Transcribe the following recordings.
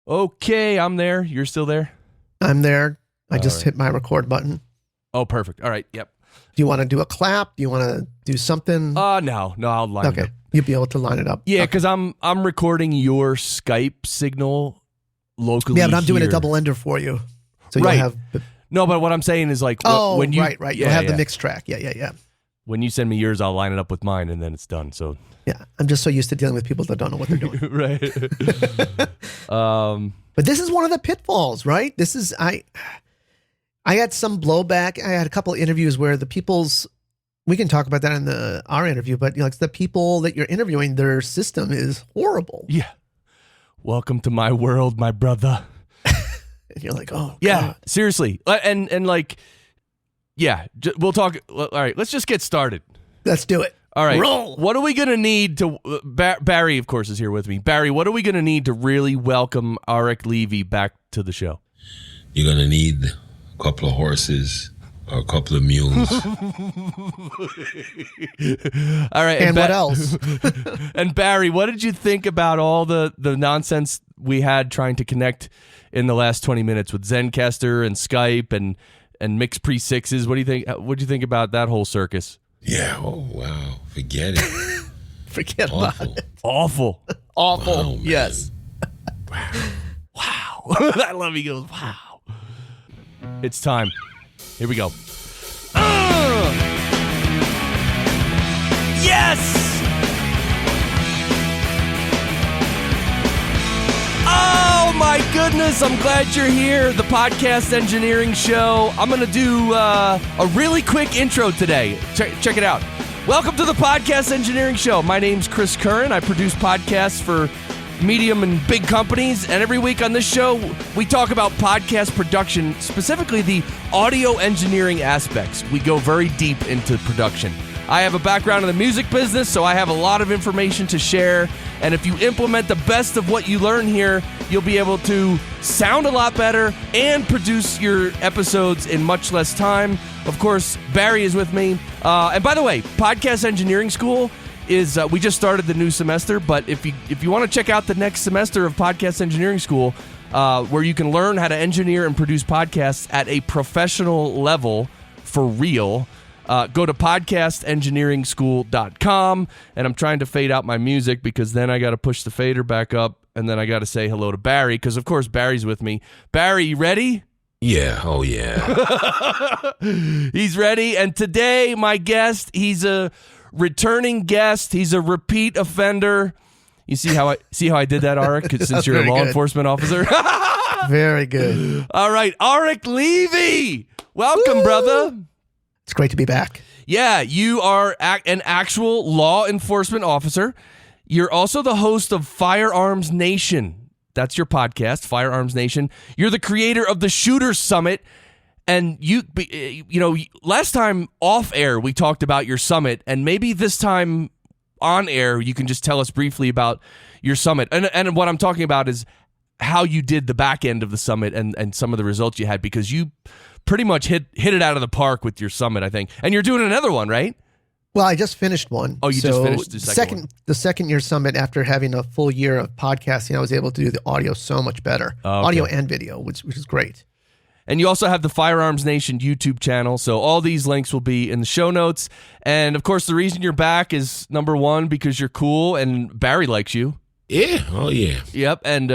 Okay, I'm there. You're still there? I'm there. I just hit my record button. Oh, perfect. All right. Yep. Do you want to do a clap? Do you want to do something? No, I'll line it up. You'll be able to line it up. Yeah, because I'm recording your Skype signal locally. Yeah, but I'm doing a here. double ender for you. So right. you'll have. No, but what I'm saying is like when you right. You'll have the mix track. Yeah. When you send me yours, I'll line it up with mine, and then it's done. So yeah, I'm just so used to dealing with people that don't know what they're doing. Right. But this is one of the pitfalls, right? This is I had some blowback. I had a couple of interviews where the people's. We can talk about that in our interview, but like the people that you're interviewing, their system is horrible. Yeah. Welcome to my world, my brother. And you're like, oh, yeah, God. seriously. And like, yeah, we'll talk. All right, let's just get started. Let's do it. All right. Roll. What are we going to need to, Barry, of course, is here with me. Barry, what are we going to need to really welcome Arik Levy back to the show? You're going to need a couple of horses or a couple of mules. All right. And what else? And Barry, what did you think about all the nonsense we had trying to connect in the last 20 minutes with Zencastr and Skype and MixPre6s? What do you think? What do you think about that whole circus? Yeah. Oh, wow. Forget it. Forget about it. Awful. Awful. Wow, yes. Wow. I love he goes, wow. It's time. Here we go. Yes! Oh my goodness, I'm glad you're here. The Podcast Engineering Show. I'm going to do a really quick intro today. Check it out. Welcome to the Podcast Engineering Show. My name's Chris Curran. I produce podcasts for medium and big companies, and every week on this show, we talk about podcast production, specifically the audio engineering aspects. We go very deep into production. I have a background in the music business, so I have a lot of information to share, and if you implement the best of what you learn here, you'll be able to sound a lot better and produce your episodes in much less time. Of course, Barry is with me. And by the way, Podcast Engineering School is we just started the new semester, but if you want to check out the next semester of Podcast Engineering School, where you can learn how to engineer and produce podcasts at a professional level for real, go to podcastengineeringschool.com. And I'm trying to fade out my music because then I got to push the fader back up, and then I got to say hello to Barry because of course Barry's with me. Barry, you ready? Yeah. Oh, yeah. He's ready. And today, my guest, he's a returning guest. He's a repeat offender. You see how I did that, Arik? Since you're a law enforcement officer. Very good. All right, Arik Levy, welcome, brother. It's great to be back. Yeah, you are an actual law enforcement officer. You're also the host of Firearms Nation. That's your podcast, Firearms Nation. You're the creator of the Shooters Summit. And you know, last time off air, we talked about your summit, and maybe this time on air, you can just tell us briefly about your summit. And what I'm talking about is how you did the back end of the summit and some of the results you had, because you pretty much hit it out of the park with your summit, I think. And you're doing another one, right? Well, I just finished one. Oh, you just finished the second one. The second year summit, after having a full year of podcasting, I was able to do the audio so much better. Oh, okay. Audio and video, which is great. And you also have the Firearms Nation YouTube channel, so all these links will be in the show notes. And, of course, the reason you're back is, number one, because you're cool and Barry likes you. Yeah. Oh, yeah. Yep. And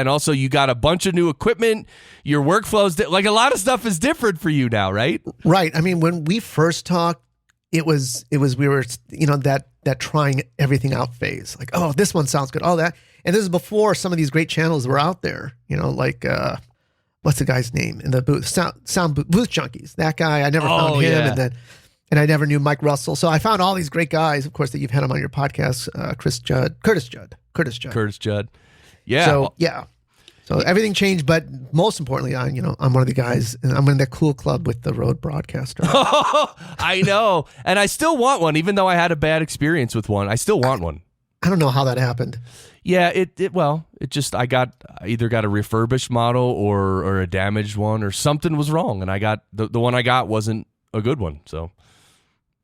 also you got a bunch of new equipment. Your workflows, like a lot of stuff is different for you now, right? Right. I mean, when we first talked, we were, that trying everything out phase. Like, oh, this one sounds good. Oh, that. And this is before some of these great channels were out there, like, what's the guy's name in the booth? Sound Booth Junkies. That guy, I never found him, yeah. and I never knew Mike Russell. So I found all these great guys, of course, that you've had them on your podcast. Curtis Judd. Yeah. So yeah. So everything changed, but most importantly, I'm one of the guys, and I'm in that cool club with the Rode Broadcaster. I know, and I still want one, even though I had a bad experience with one. I still want one. I don't know how that happened. Yeah, I either got a refurbished model or a damaged one, or something was wrong, and I got the one I got wasn't a good one. So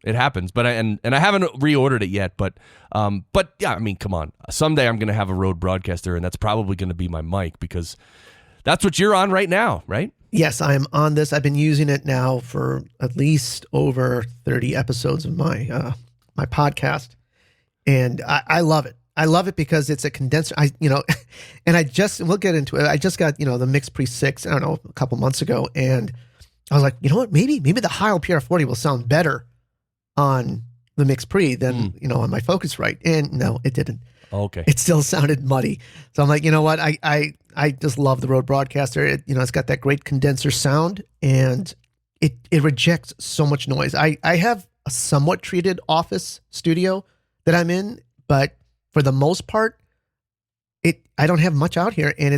It happens, but I haven't reordered it yet. But yeah, I mean, come on. Someday I'm going to have a Rode Broadcaster, and that's probably going to be my mic because that's what you're on right now, right? Yes, I am on this. I've been using it now for at least over 30 episodes of my my podcast, and I love it. I love it because it's a condenser. We'll get into it. I just got the MixPre6, I don't know, a couple months ago, and I was like, you know what? Maybe the Heil PR40 will sound better on the MixPre than on my Focusrite, and no, it didn't. Okay, it still sounded muddy. So I'm like, you know what? I just love the Rode Broadcaster. It's got that great condenser sound, and it rejects so much noise. I have a somewhat treated office studio that I'm in, but for the most part, I don't have much out here, and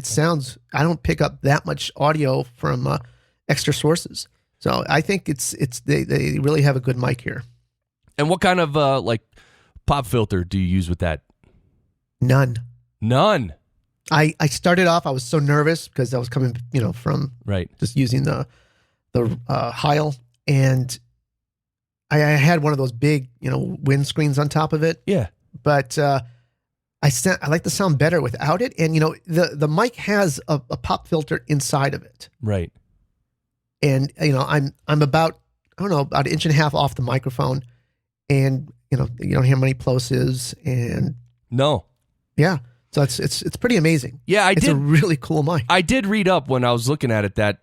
I don't pick up that much audio from extra sources. So I think they really have a good mic here. And what kind of pop filter do you use with that? None. I started off, I was so nervous because I was coming, from just using the Heil, and I had one of those big, windscreens on top of it. Yeah. But I like the sound better without it. And, the mic has a pop filter inside of it. Right. And, I'm about an inch and a half off the microphone, and, you don't hear many plosives, and no. Yeah. So it's pretty amazing. Yeah, it's a really cool mic. I did read up when I was looking at it that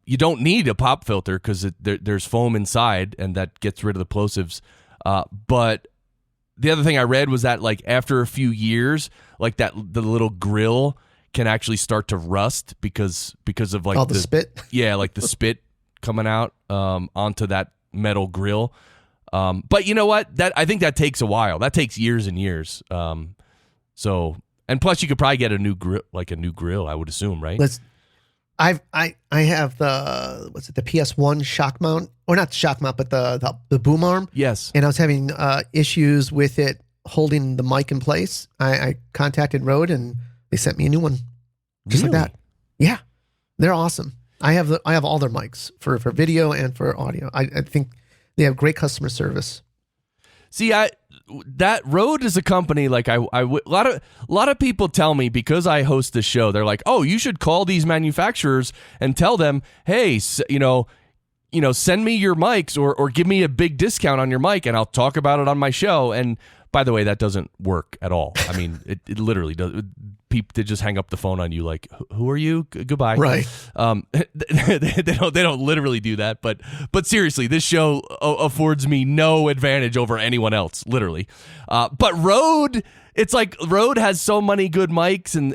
you don't need a pop filter because there's foam inside, and that gets rid of the plosives. But the other thing I read was that after a few years, the little grill can actually start to rust because of all the spit. Yeah, the spit coming out onto that metal grill. But you know what? I think that takes a while. That takes years and years. And plus, you could probably get a new grill, I would assume, right? I have the PS1 shock mount, or not shock mount, but the boom arm. Yes. And I was having issues with it holding the mic in place. I contacted Rode, and they sent me a new one, just like that. Yeah, they're awesome. I have all their mics for video and for audio. I think they have great customer service. See, that Rode is a company a lot of people tell me, because I host the show, they're like, oh, you should call these manufacturers and tell them, hey, send me your mics or give me a big discount on your mic, and I'll talk about it on my show. And by the way, that doesn't work at all. I mean, it literally does. People, they just hang up the phone on you like, who are you? Goodbye. Right. They don't literally do that, but seriously, this show affords me no advantage over anyone else, literally. But Rode, it's like Rode has so many good mics and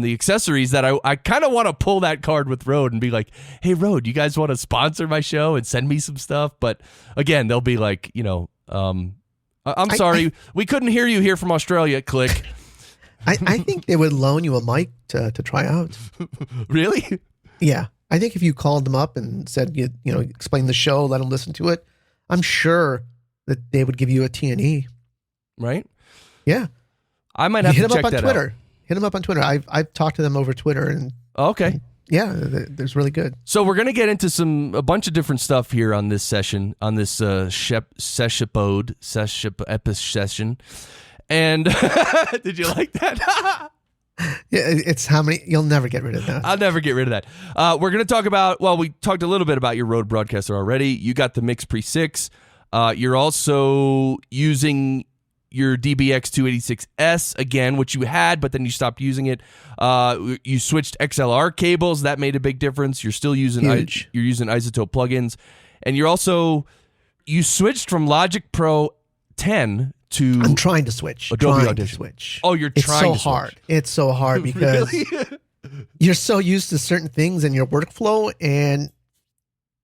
the accessories that I kind of want to pull that card with Rode and be like, hey, Rode, you guys want to sponsor my show and send me some stuff? But again, they'll be like, I'm sorry, we couldn't hear you here from Australia. Click. I think they would loan you a mic to try out. Really? Yeah. I think if you called them up and said, explain the show, let them listen to it, I'm sure that they would give you a T&E. Right? Yeah. I might have to check that out. Hit them up on Twitter. Hit them up on Twitter. I've talked to them over Twitter. And okay. Yeah, there's really good. So we're going to get into a bunch of different stuff here on this session, on this session. And did you like that? Yeah, it's how many, you'll never get rid of that. I'll never get rid of that. We're going to talk about, we talked a little bit about your Rode Broadcaster already. You got the MixPre6. You're also using your DBX286S again, which you had, but then you stopped using it. You switched XLR cables. That made a big difference. You're still using you're using iZotope plugins, and you switched from Logic Pro 10 to. I'm trying to switch. Adobe Audition. Switch. Oh, you're trying to switch. It's so hard. It's so hard because you're so used to certain things in your workflow, and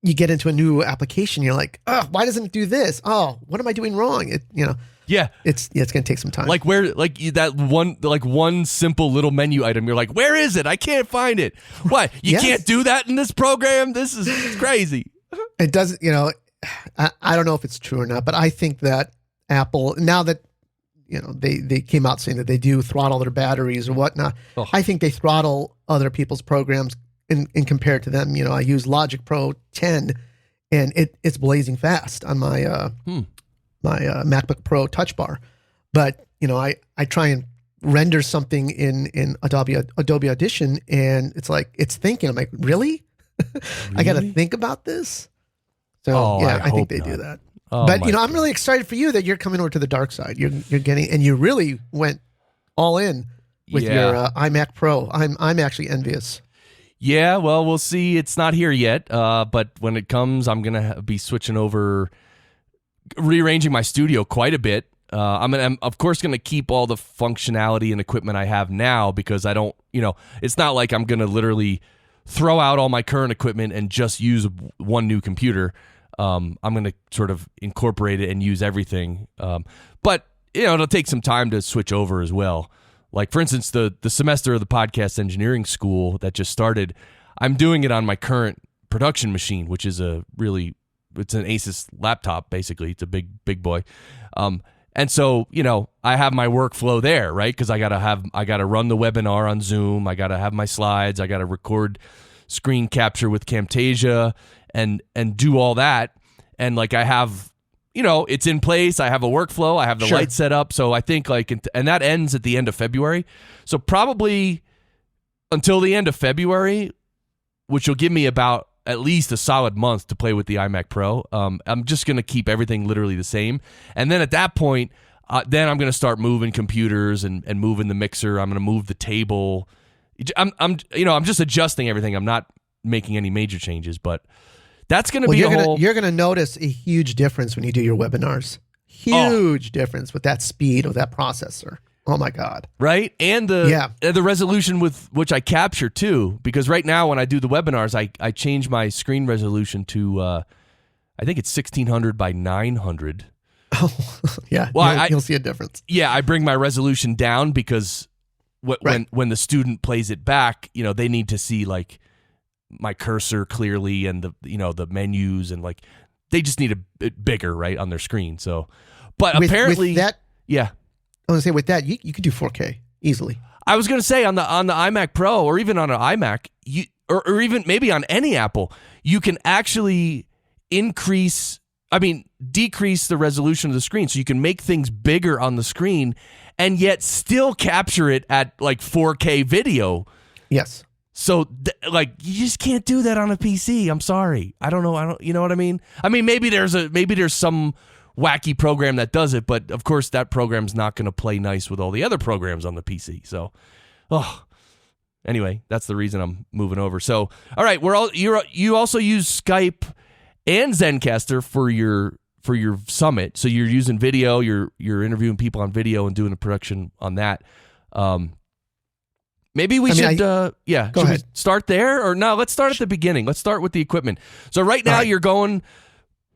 you get into a new application. You're like, oh, why doesn't it do this? Oh, what am I doing wrong? Yeah, it's going to take some time. That one simple little menu item. You're like, where is it? I can't find it. What? You can't do that in this program? This is crazy. It doesn't. I don't know if it's true or not, but I think that Apple, now that they came out saying that they do throttle their batteries or whatnot, I think they throttle other people's programs in compared to them. I use Logic Pro 10, and it's blazing fast on my my MacBook Pro Touch Bar. But I try and render something in Adobe Audition, and it's like it's thinking. I'm like, really? I got to think about this. So I think they do that. Oh, but I'm really excited for you that you're coming over to the dark side. You're getting, and you really went all in with your iMac Pro. I'm actually envious. Yeah, well, we'll see. It's not here yet, but when it comes, I'm gonna be switching over, rearranging my studio quite a bit. I'm of course gonna keep all the functionality and equipment I have now, because I don't, it's not like I'm gonna literally throw out all my current equipment and just use one new computer. I'm going to sort of incorporate it and use everything. But, it'll take some time to switch over as well. Like, for instance, the semester of the podcast engineering school that just started, I'm doing it on my current production machine, which is it's an Asus laptop, basically. It's a big boy. And so, I have my workflow there, right? Because I got to run the webinar on Zoom. I got to have my slides. I got to record screen capture with Camtasia and do all that. And like I have, it's in place. I have a workflow. I have the light set up. So I think and that ends at the end of February. So probably until the end of February, which will give me about at least a solid month to play with the iMac Pro. I'm just going to keep everything literally the same. And then at that point, then I'm going to start moving computers and moving the mixer. I'm going to move the table. I'm just adjusting everything. I'm not making any major changes, but that's going to be you're going to notice a huge difference when you do your webinars. Huge difference with that speed of that processor. Oh my God. Right? And the resolution with which I capture too, because right now when I do the webinars, I change my screen resolution to, I think it's 1600 by 900. Oh, yeah. Well, you'll see a difference. Yeah, I bring my resolution down because when the student plays it back, they need to see like my cursor clearly and the menus, and like they just need a bit bigger, right, on their screen. So, but apparently with that, yeah. I want to say with that, you could do 4K easily. I was going to say on the iMac Pro, or even on an iMac, or even maybe on any Apple, you can actually decrease the resolution of the screen, so you can make things bigger on the screen and yet still capture it at like 4K video. Yes. So you just can't do that on a PC. I'm sorry. I don't know. You know what I mean? I mean, maybe there's some wacky program that does it, but of course that program's not going to play nice with all the other programs on the PC. So, anyway, that's the reason I'm moving over. So, all right, you also use Skype and Zencastr for your summit. So you're using video. You're interviewing people on video and doing a production on that. Maybe we should go ahead. We start there, or no? Let's start at the beginning. Let's start with the equipment. So right now you're going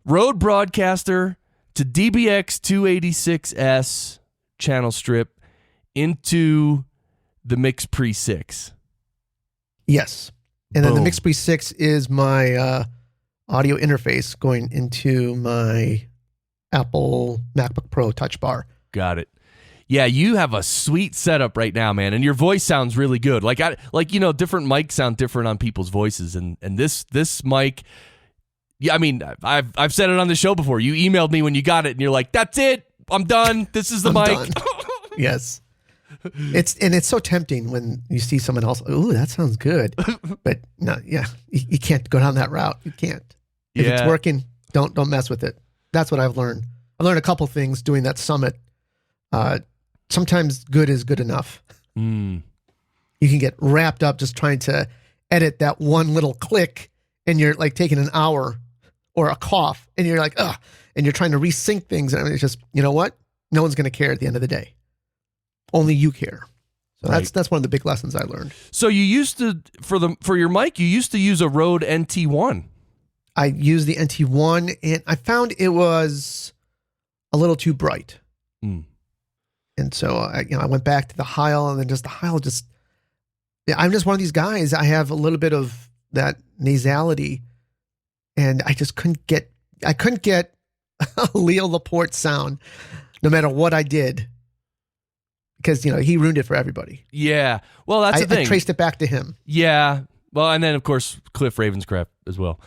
Rode Broadcaster to DBX 286S channel strip into the MixPre6. Yes, and then the MixPre6 is my audio interface going into my Apple MacBook Pro Touch Bar. Got it. Yeah, you have a sweet setup right now, man, and your voice sounds really good. Different mics sound different on people's voices, and this mic. Yeah, I mean, I've said it on the show before. You emailed me when you got it, and you're like, "That's it, I'm done. This is the mic." Yes, it's so tempting when you see someone else. Ooh, that sounds good, but no, you can't go down that route. You can't. If it's working, don't mess with it. That's what I've learned. I learned a couple things doing that summit. Sometimes good is good enough. You can get wrapped up just trying to edit that one little click, and you're like taking an hour, or a cough, and you're like, ugh, and you're trying to resync things, and it's just, you know what? No one's going to care at the end of the day. Only you care. So that's one of the big lessons I learned. So you used to, for your mic, you used to use a Rode NT1. I used the NT1, and I found it was a little too bright. And so I went back to the Heil, and then just the Heil I'm just one of these guys. I have a little bit of that nasality, and I just couldn't get Leo Laporte sound no matter what I did, because he ruined it for everybody. Yeah. Well, that's the thing. I traced it back to him. Yeah. Well, and then of course Cliff Ravenscraft as well.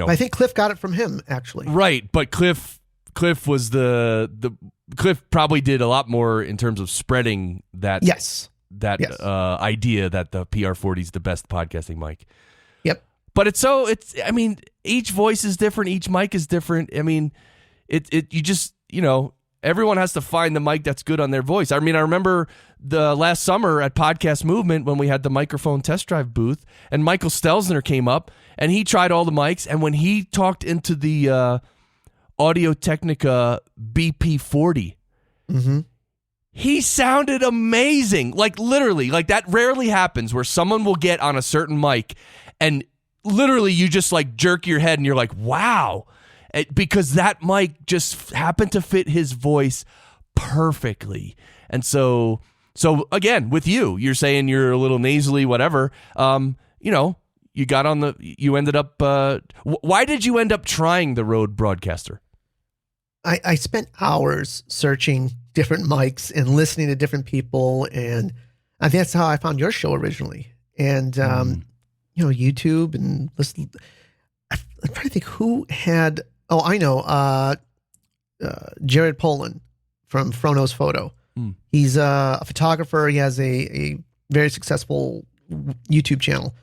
I think Cliff got it from him, actually. Right, but Cliff was Cliff probably did a lot more in terms of spreading that idea that the PR40 is the best podcasting mic. Yep. But I mean, each voice is different, each mic is different. I mean, you just, everyone has to find the mic that's good on their voice. I mean, I remember the last summer at Podcast Movement when we had the microphone test drive booth, and Michael Stelzner came up and he tried all the mics, and when he talked into the Audio-Technica BP40, he sounded amazing. Like literally, like that rarely happens where someone will get on a certain mic and literally you just like jerk your head and you're like, wow. Because that mic just happened to fit his voice perfectly. And so again, with you're saying you're a little nasally, whatever. You ended up. Why did you end up trying the Rode Broadcaster? I spent hours searching different mics and listening to different people, and I think that's how I found your show originally. And YouTube and listen. I'm trying to think who had. Oh, I know. Jared Polin from Frono's Photo. He's a photographer. He has a very successful YouTube channel,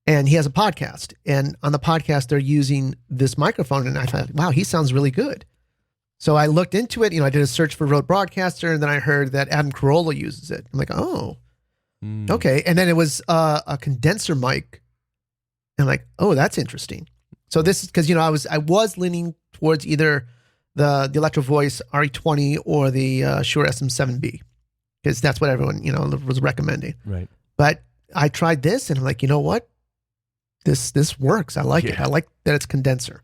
and he has a podcast. And on the podcast, they're using this microphone, and I thought, wow, he sounds really good. So I looked into it. I did a search for Rode Broadcaster, and then I heard that Adam Carolla uses it. I'm like, oh, okay. And then it was a condenser mic, and I'm like, oh, that's interesting. So this is because I was leaning towards either the Electro Voice RE20 or the Shure SM7B, because that's what everyone was recommending. Right. But I tried this, and I'm like, you know what? This works. I like it. I like that it's condenser.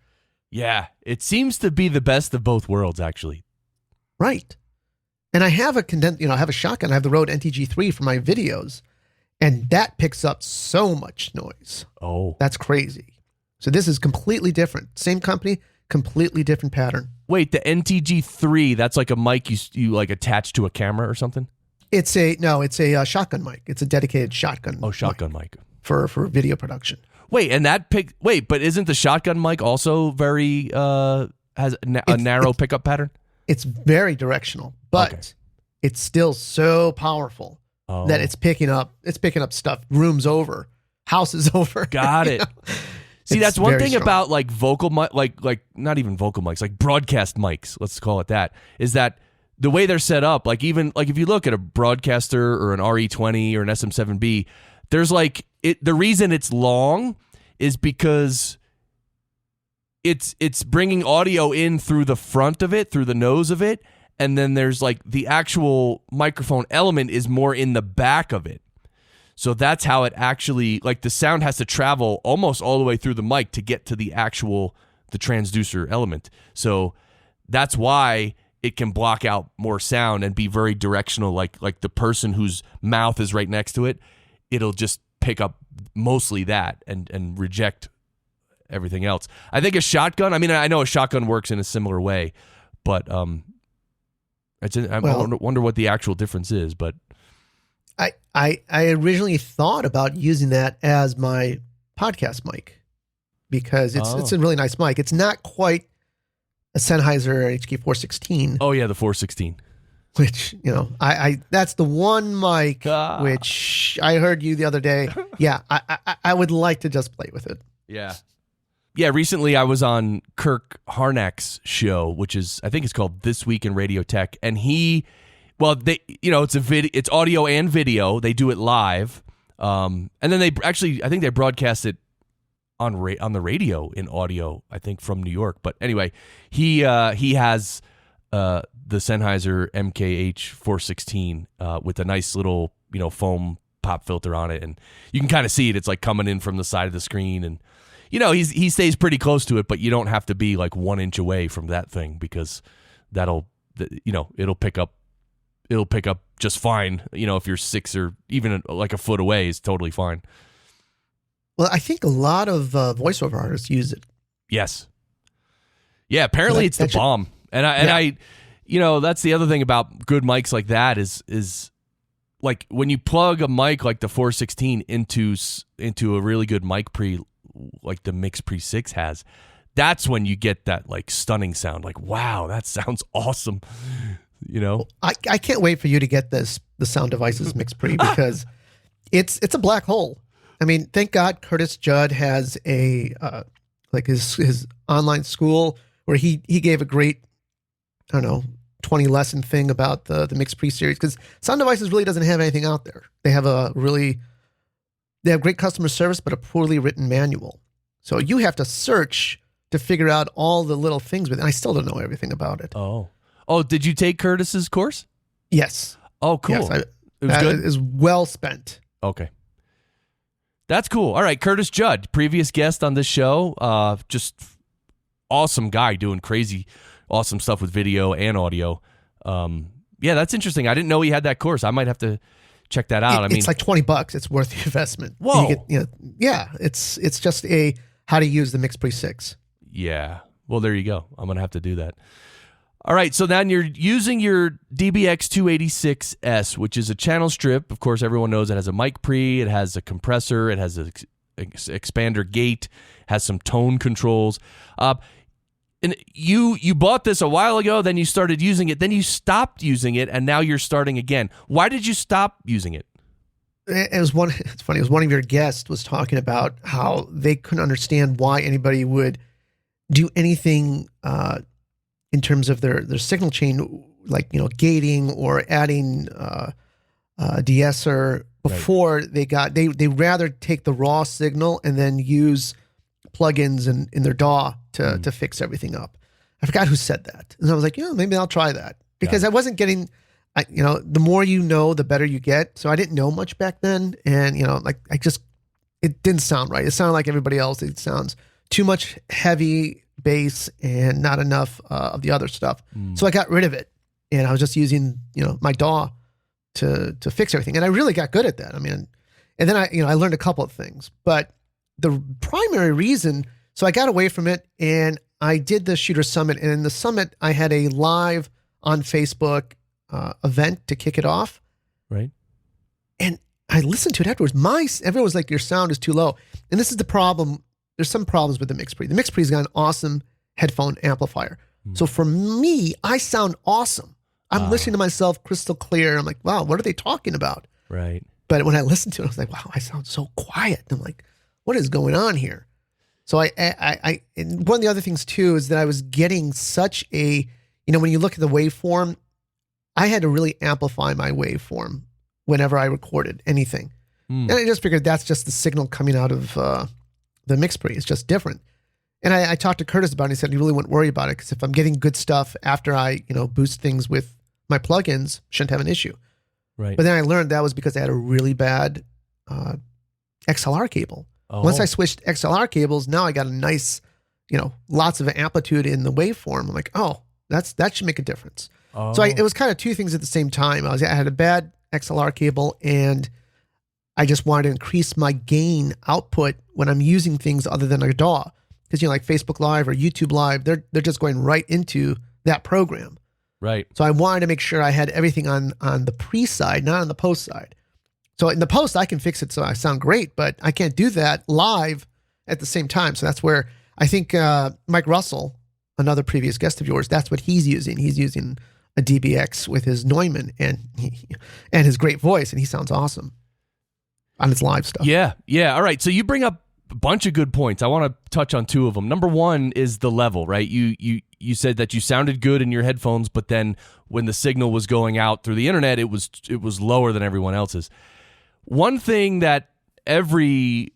Yeah, it seems to be the best of both worlds, actually. Right. And I have I have a shotgun. I have the Rode NTG3 for my videos, and that picks up so much noise. Oh, that's crazy. So this is completely different. Same company, completely different pattern. Wait, the NTG3, that's like a mic you like attach to a camera or something? It's a shotgun mic. It's a dedicated shotgun. Oh, shotgun mic. For video production. Wait, and but isn't the shotgun mic also very has a narrow pickup pattern? It's very directional, but it's still so powerful that it's picking up stuff rooms over, houses over. Got it. See, that's one thing about like vocal mic, like not even vocal mics, like broadcast mics, let's call it that, is that the way they're set up, like even like if you look at a broadcaster or an RE20 or an SM7B, there's like the reason it's long is because it's bringing audio in through the front of it, through the nose of it, and then there's like the actual microphone element is more in the back of it. So that's how it actually, like the sound has to travel almost all the way through the mic to get to the transducer element. So that's why it can block out more sound and be very directional. Like the person whose mouth is right next to it, it'll just pick up mostly that and reject everything else. I think a shotgun, I mean, I know a shotgun works in a similar way, but I wonder what the actual difference is, but I originally thought about using that as my podcast mic because it's a really nice mic. It's not quite a Sennheiser HK416. Oh yeah, the 416. Which, I that's the one mic which I heard you the other day. Yeah, I would like to just play with it. Yeah. Yeah, recently I was on Kirk Harnack's show, which is, I think it's called This Week in Radio Tech, and it's audio and video. They do it live, and then I think they broadcast it on the radio in audio. I think from New York, but anyway, he has the Sennheiser MKH416 with a nice little foam pop filter on it, and you can kind of see it. It's like coming in from the side of the screen, and he stays pretty close to it, but you don't have to be like 1 inch away from that thing because it'll pick up just fine. If you're 6 or even like a foot away is totally fine. Well, I think a lot of voiceover artists use it. Yes. Yeah. Apparently it's the bomb. I that's the other thing about good mics like that is like when you plug a mic like the 416 into a really good mic pre like the MixPre6 has, that's when you get that like stunning sound. Like, wow, that sounds awesome. You know, I can't wait for you to get the Sound Devices MixPre because it's a black hole. I mean, thank God Curtis Judd has a like his online school where he gave a great, I don't know, 20 lesson thing about the MixPre series, because Sound Devices really doesn't have anything out there. They have great customer service, but a poorly written manual. So you have to search to figure out all the little things with it. And I still don't know everything about it. Oh, did you take Curtis's course? Yes. Oh, cool. Yes, it was good. It was well spent. Okay. That's cool. All right, Curtis Judd, previous guest on this show, just awesome guy doing crazy, awesome stuff with video and audio. Yeah, that's interesting. I didn't know he had that course. I might have to check that out. It's like $20. It's worth the investment. Whoa. Yeah, it's just a how to use the MixPre6. Yeah. Well, there you go. I'm going to have to do that. All right, so then you're using your DBX286S, which is a channel strip. Of course, everyone knows it has a mic pre, it has a compressor, it has an expander gate, has some tone controls. And you bought this a while ago, then you started using it, then you stopped using it, and now you're starting again. Why did you stop using it? It's funny. It was one of your guests was talking about how they couldn't understand why anybody would do anything in terms of their signal chain, like, gating or adding de-esser before right. they rather take the raw signal and then use plugins in their DAW to fix everything up. I forgot who said that. And I was like, maybe I'll try that, because I wasn't getting, the more you know, the better you get. So I didn't know much back then. And, it didn't sound right. It sounded like everybody else. It sounds too much heavy bass and not enough of the other stuff. So I got rid of it, and I was just using, my DAW to fix everything. And I really got good at that. I mean, and then I learned a couple of things, but the primary reason, so I got away from it and I did the Shooter Summit, and in the summit I had a live on Facebook event to kick it off. Right. And I listened to it afterwards. Everyone was like, your sound is too low. And this is the problem. There's some problems with the MixPre. The MixPre's got an awesome headphone amplifier. So for me, I sound awesome. I'm listening to myself crystal clear. I'm like, wow, what are they talking about? Right. But when I listened to it, I was like, wow, I sound so quiet. I'm like, what is going on here? So and one of the other things too is that I was getting such a, when you look at the waveform, I had to really amplify my waveform whenever I recorded anything. And I just figured that's just the signal coming out of the MixPre. It's just different. And I talked to Curtis about it, and he said he really wouldn't worry about it, because if I'm getting good stuff after I, boost things with my plugins, shouldn't have an issue. Right. But then I learned that was because I had a really bad XLR cable. Oh. Once I switched XLR cables, now I got a nice, lots of amplitude in the waveform. I'm like, oh, that should make a difference. Oh. So it was kind of two things at the same time. I had a bad XLR cable, and I just wanted to increase my gain output when I'm using things other than a DAW. Because, like Facebook Live or YouTube Live, they're just going right into that program. Right. So I wanted to make sure I had everything on the pre side, not on the post side. So in the post, I can fix it so I sound great, but I can't do that live at the same time. So that's where I think Mike Russell, another previous guest of yours, that's what he's using. He's using a DBX with his Neumann and his great voice, and he sounds awesome on his live stuff. Yeah. All right. So you bring up a bunch of good points. I want to touch on two of them. Number one is the level, right? You said that you sounded good in your headphones, but then when the signal was going out through the internet, it was lower than everyone else's. One thing that every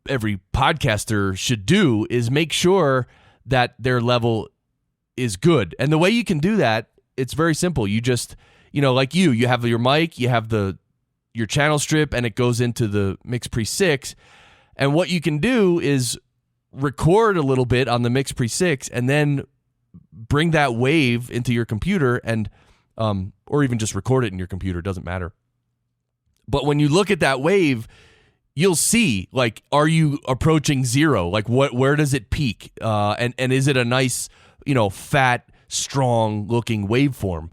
podcaster should do is make sure that their level is good. And the way you can do that, it's very simple. You just, like you have your mic, you have your channel strip, and it goes into the MixPre6. And what you can do is record a little bit on the MixPre6 and then bring that wave into your computer, and or even just record it in your computer, it doesn't matter. But when you look at that wave, you'll see, like, are you approaching zero? Like, where does it peak? And is it a nice, fat, strong looking waveform?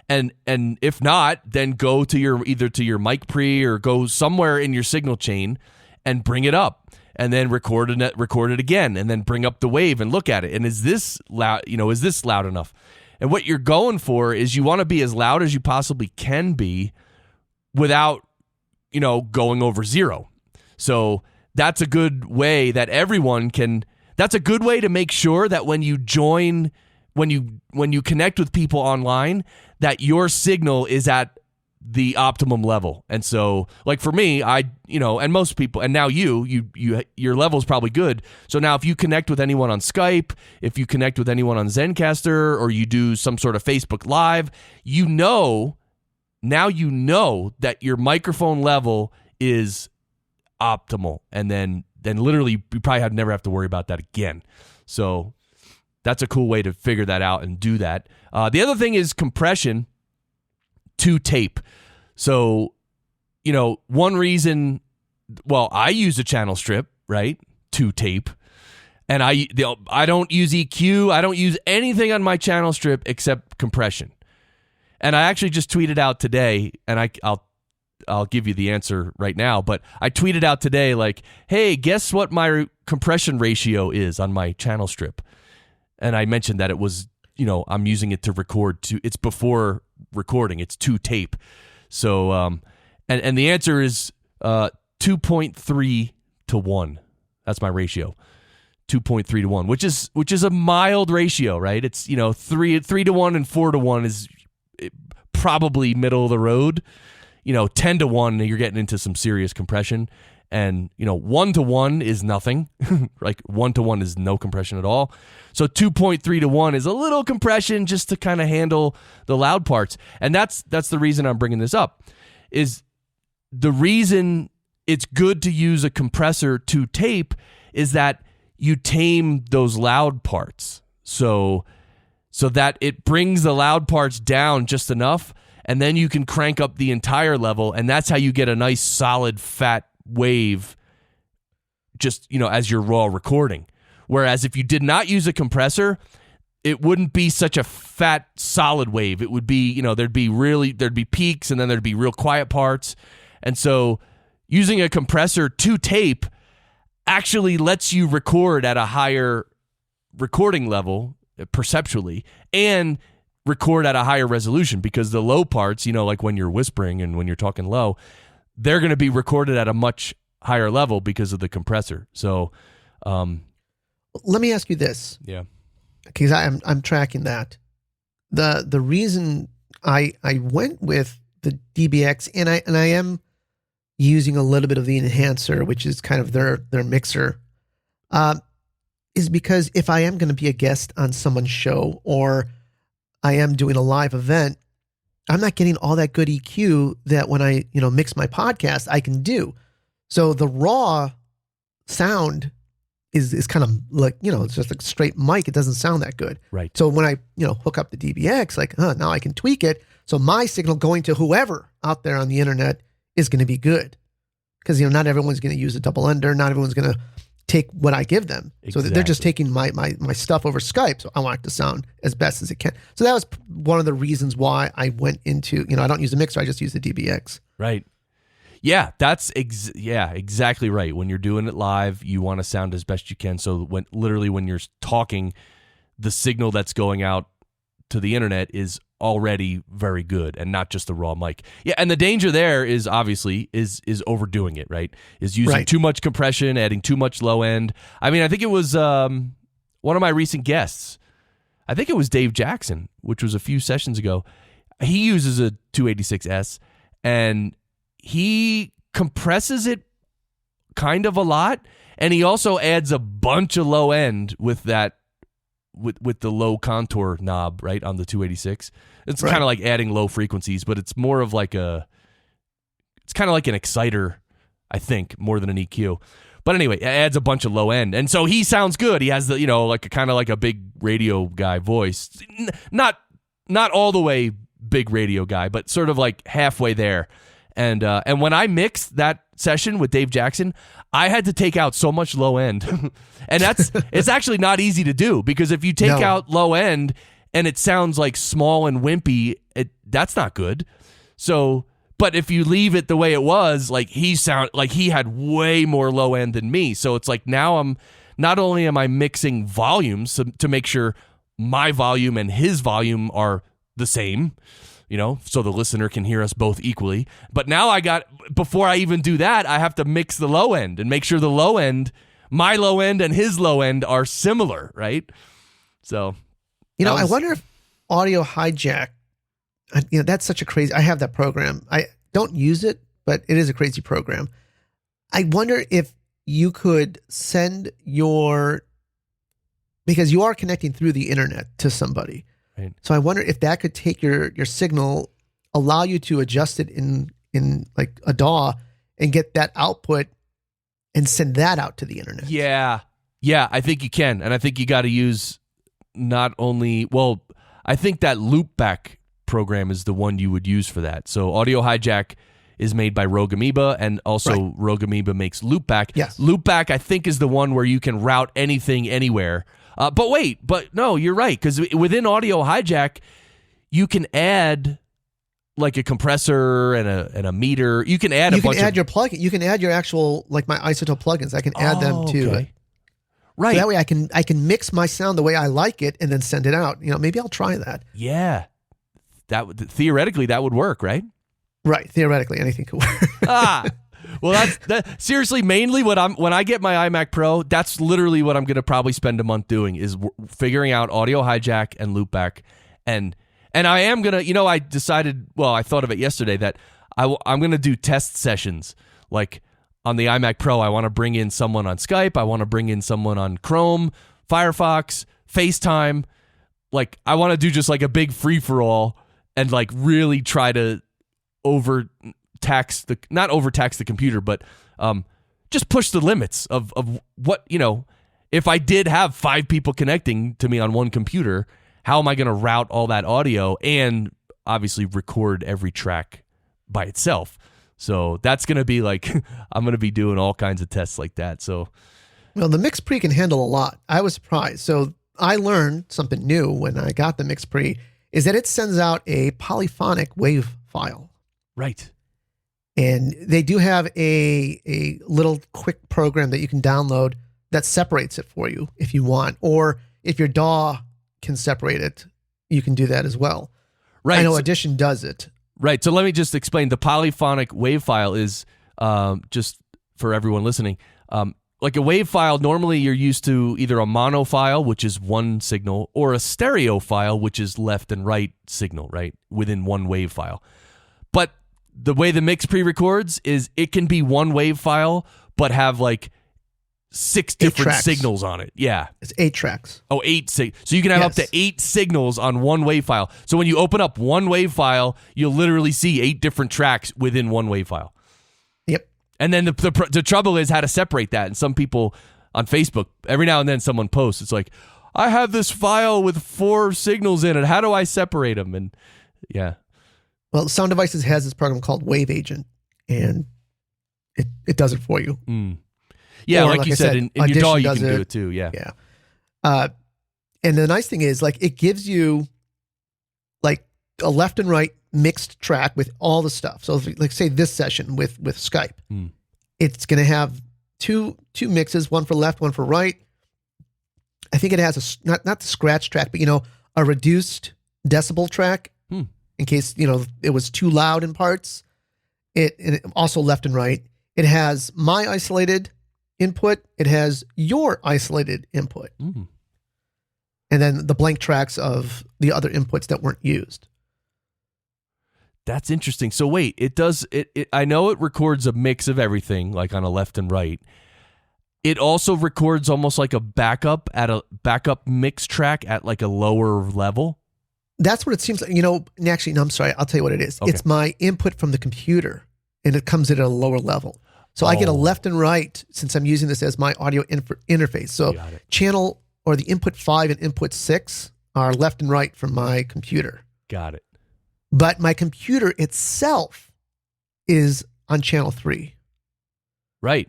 And if not, then go to either to your mic pre or go somewhere in your signal chain and bring it up. and then record it again, and then bring up the wave and look at it. And is this loud? Is this loud enough? And what you're going for is you want to be as loud as you possibly can be without, going over zero. So that's a good way that everyone can. That's a good way to make sure that when you join, when you connect with people online, that your signal is at the optimum level. And so, like for me, and most people, and now your level is probably good. So now if you connect with anyone on Skype, if you connect with anyone on Zencastr, or you do some sort of Facebook Live, now you know that your microphone level is optimal. And then literally you probably never have to worry about that again. So that's a cool way to figure that out and do that. The other thing is compression to tape. So, one reason, I use a channel strip, right, to tape. And I don't use EQ. I don't use anything on my channel strip except compression. And I actually just tweeted out today, and I'll give you the answer right now, but I tweeted out today like, hey, guess what my compression ratio is on my channel strip? And I mentioned that it was, I'm using it to record it's before recording, it's to tape. So, and the answer is 2.3 to 1. That's my ratio. 2.3 to 1, which is a mild ratio, right? It's, 3 to 1 and 4 to 1 is probably middle of the road. 10 to 1, you're getting into some serious compression. And, 1 to 1 is nothing. Like 1 to 1 is no compression at all. So 2.3 to 1 is a little compression just to kind of handle the loud parts. And that's the reason I'm bringing this up, is the reason it's good to use a compressor to tape is that you tame those loud parts. So that it brings the loud parts down just enough, and then you can crank up the entire level, and that's how you get a nice solid fat wave just, as you're raw recording. Whereas if you did not use a compressor, it wouldn't be such a fat solid wave. It would be, there'd be peaks, and then there'd be real quiet parts. And so using a compressor to tape actually lets you record at a higher recording level perceptually, and record at a higher resolution, because the low parts, like when you're whispering and when you're talking low, they're going to be recorded at a much higher level because of the compressor. So, let me ask you this. Yeah. Because I'm tracking that. The reason I went with the DBX, and I am using a little bit of the enhancer, which is kind of their mixer, is because if I am going to be a guest on someone's show, or I am doing a live event, I'm not getting all that good EQ that when I, mix my podcast, I can do. So the raw sound is kind of like, it's just a straight mic. It doesn't sound that good. Right. So when I, hook up the DBX, like, now I can tweak it. So my signal going to whoever out there on the internet is going to be good. Because, not everyone's going to use a double ender. Not everyone's going to take what I give them. Exactly. So they're just taking my stuff over Skype. So I want it to sound as best as it can. So that was one of the reasons why I went into, I don't use a mixer. I just use the DBX. Right. Yeah, that's exactly right. When you're doing it live, you want to sound as best you can. So when you're talking, the signal that's going out to the internet is already very good, and not just the raw mic. Yeah, and the danger there is obviously is overdoing it, right? Is using too much compression, adding too much low end. I mean, I think it was one of my recent guests. I think it was Dave Jackson, which was a few sessions ago. He uses a 286S, and he compresses it kind of a lot, and he also adds a bunch of low end with that. With the low contour knob, right, on the 286. It's kind of like adding low frequencies, but it's more of like it's kind of like an exciter, I think, more than an EQ. But anyway, it adds a bunch of low end. And so he sounds good. He has the, like a kind of like a big radio guy voice. Not all the way big radio guy, but sort of like halfway there. And when I mixed that session with Dave Jackson, I had to take out so much low end. And it's actually not easy to do, because if you take out low end and it sounds like small and wimpy, that's not good. So But if you leave it the way it was, like he had way more low end than me. So it's like now not only am I mixing volumes to make sure my volume and his volume are the same, so the listener can hear us both equally. But now before I even do that, I have to mix the low end and make sure the low end, my low end and his low end are similar, right? So, I wonder if Audio Hijack, that's such a crazy, I have that program. I don't use it, but it is a crazy program. I wonder if you could send because you are connecting through the internet to somebody. Right. So I wonder if that could take your signal, allow you to adjust it in like a DAW and get that output and send that out to the internet. Yeah, I think you can. And I think you got to use not only, I think that loopback program is the one you would use for that. So Audio Hijack is made by Rogue Amoeba, and also Rogue Amoeba makes loopback. Yes. Loopback, I think, is the one where you can route anything anywhere. But no, you're right, because within Audio Hijack, you can add like a compressor and a meter. You can add your plugin. You can add your actual, like my iZotope plugins. I can add them to it. Right. So that way I can mix my sound the way I like it and then send it out. Maybe I'll try that. Yeah. Theoretically that would work, right? Right. Theoretically, anything could work. Well, that's seriously mainly when I get my iMac Pro, that's literally what I'm going to probably spend a month doing is figuring out Audio Hijack and loopback. And I am going to, I decided, I thought of it yesterday that I'm going to do test sessions. Like on the iMac Pro, I want to bring in someone on Skype. I want to bring in someone on Chrome, Firefox, FaceTime. Like I want to do just like a big free for all and like really try to not overtax the computer, but just push the limits of what, if I did have 5 people connecting to me on one computer, how am I going to route all that audio and obviously record every track by itself? So that's going to be like, I'm going to be doing all kinds of tests like that. So, well, the MixPre can handle a lot. I was surprised. So I learned something new when I got the MixPre is that it sends out a polyphonic wave file. Right. And they do have a little quick program that you can download that separates it for you if you want. Or if your DAW can separate it, you can do that as well. Right. I know Audition does it. Right. So let me just explain. The polyphonic wave file is, just for everyone listening, like a wave file, normally you're used to either a mono file, which is one signal, or a stereo file, which is left and right signal, right, within one wave file. But the way the MixPre records is it can be one wave file, but have like 6 different signals on it. Yeah. It's 8 tracks. Oh, 8. So you can have up to 8 signals on one wave file. So when you open up one wave file, you'll literally see 8 different tracks within one wave file. Yep. And then the trouble is how to separate that. And some people on Facebook, every now and then someone posts, it's like, I have this file with 4 signals in it. How do I separate them? And yeah. Well, Sound Devices has this program called Wave Agent, and it does it for you. Mm. Yeah, or, like you said, in your DAW you can do it too. Yeah. Yeah. And the nice thing is, like, it gives you like a left and right mixed track with all the stuff. So, like, say this session with Skype, it's going to have two mixes, one for left, one for right. I think it has not the scratch track, but a reduced decibel track in case it was too loud in parts. It also left and right. It has my isolated input. It has your isolated input. And then the blank tracks of the other inputs that weren't used. That's interesting. So wait, it does it I know it records a mix of everything, like on a left and right. It also records almost like a backup mix track at like a lower level. That's what it seems like. Actually, no, I'm sorry. I'll tell you what it is. Okay. It's my input from the computer, and it comes in at a lower level. So I get a left and right since I'm using this as my audio interface. So channel or the input 5 and input 6 are left and right from my computer. Got it. But my computer itself is on channel 3. Right.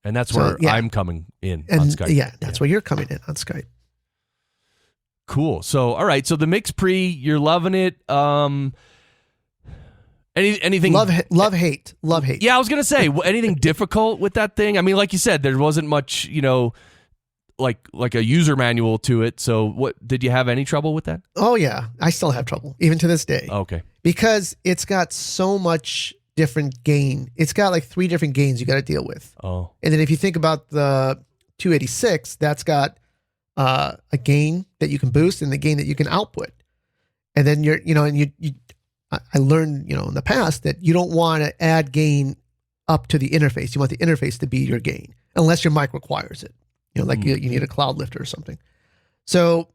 And that's where I'm coming in on Skype. Yeah, that's where you're coming in on Skype. Cool. So, all right. So the MixPre, you're loving it. Anything? Love, hate. Yeah, I was gonna say anything difficult with that thing. I mean, like you said, there wasn't much, like a user manual to it. So, what did you have any trouble with that? Oh yeah, I still have trouble even to this day. Okay, because it's got so much different gain. It's got like 3 different gains you got to deal with. Oh, and then if you think about the 286, that's got a gain that you can boost and the gain that you can output. And then I learned, in the past that you don't want to add gain up to the interface. You want the interface to be your gain, unless your mic requires it. You need a cloud lifter or something. So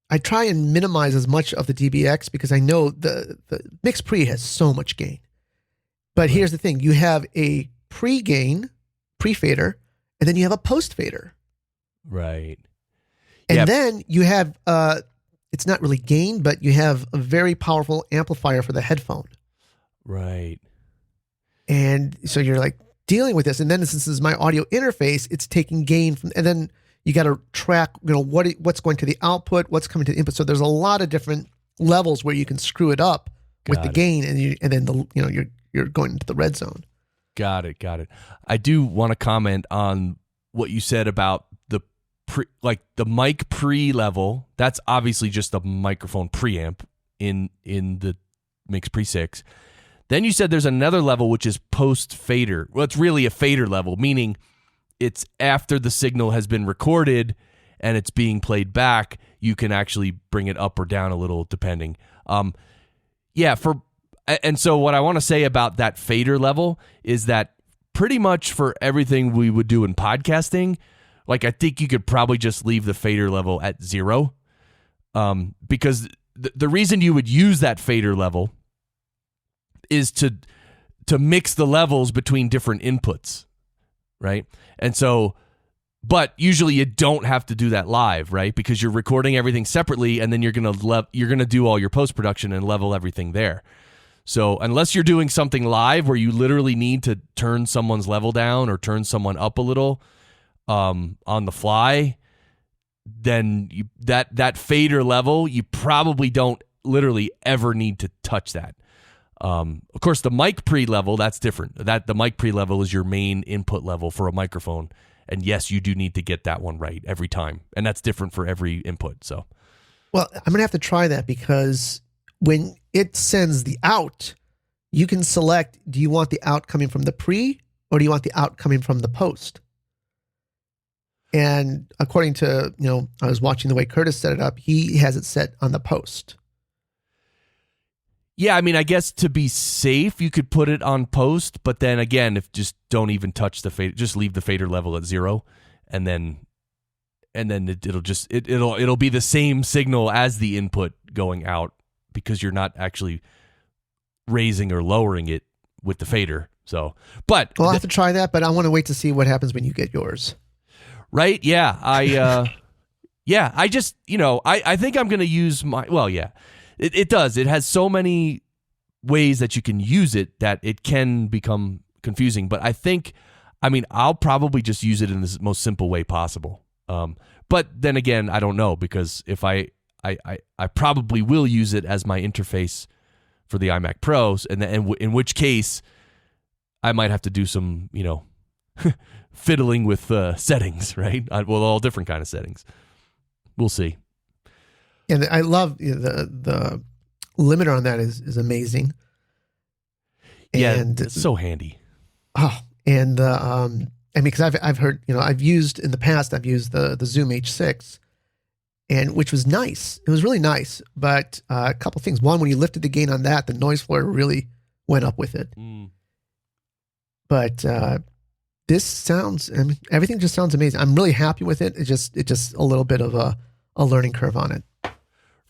I try and minimize as much of the DBX because I know the MixPre has so much gain. But here's the thing. You have a pre-gain, pre-fader, and then you have a post-fader. Right. And then you have, it's not really gain, but you have a very powerful amplifier for the headphone. Right. And so you're like dealing with this. And then since this is my audio interface, it's taking gain from, and then you got to track, what's going to the output, what's coming to the input. So there's a lot of different levels where you can screw it up with the gain, and then you're going into the red zone. Got it. I do want to comment on what you said about the mic pre level. That's obviously just a microphone preamp in the MixPre6. Then you said there's another level which is post fader. Well, it's really a fader level, meaning it's after the signal has been recorded and it's being played back. You can actually bring it up or down a little depending. And so what I want to say about that fader level is that pretty much for everything we would do in podcasting, like I think you could probably just leave the fader level at 0, because the reason you would use that fader level is to mix the levels between different inputs, right? And so, but usually you don't have to do that live, right? Because you're recording everything separately, and then you're gonna do all your post production and level everything there. So unless you're doing something live where you literally need to turn someone's level down or turn someone up a little on the fly, then that fader level, you probably don't literally ever need to touch that. Of course, the mic pre level, that's different. The mic pre level is your main input level for a microphone, and yes, you do need to get that one right every time, and that's different for every input. So, well, I'm gonna have to try that because when it sends the out, you can select: do you want the out coming from the pre, or do you want the out coming from the post? And according to, I was watching the way Curtis set it up, he has it set on the post. Yeah, I mean, I guess to be safe, you could put it on post, but then again, if just don't even touch the fader, just leave the fader level at 0, and then it'll be the same signal as the input going out because you're not actually raising or lowering it with the fader. So, but I'll have to try that, but I want to wait to see what happens when you get yours. Right? Yeah. I just, I think I'm going to use it does. It has so many ways that you can use it that it can become confusing. But I'll probably just use it in the most simple way possible. But then again, I don't know, because if I probably will use it as my interface for the iMac Pros, and in which case I might have to do some, fiddling with settings, right? Well, all different kind of settings. We'll see. And I love the limiter on that is amazing. Yeah, and it's so handy. Oh, and because I've heard, I've used in the past, I've used the Zoom H6, and which was nice. It was really nice, but a couple things. One, when you lifted the gain on that, the noise floor really went up with it. But this sounds, everything just sounds amazing. I'm really happy with it. It's just a little bit of a learning curve on it.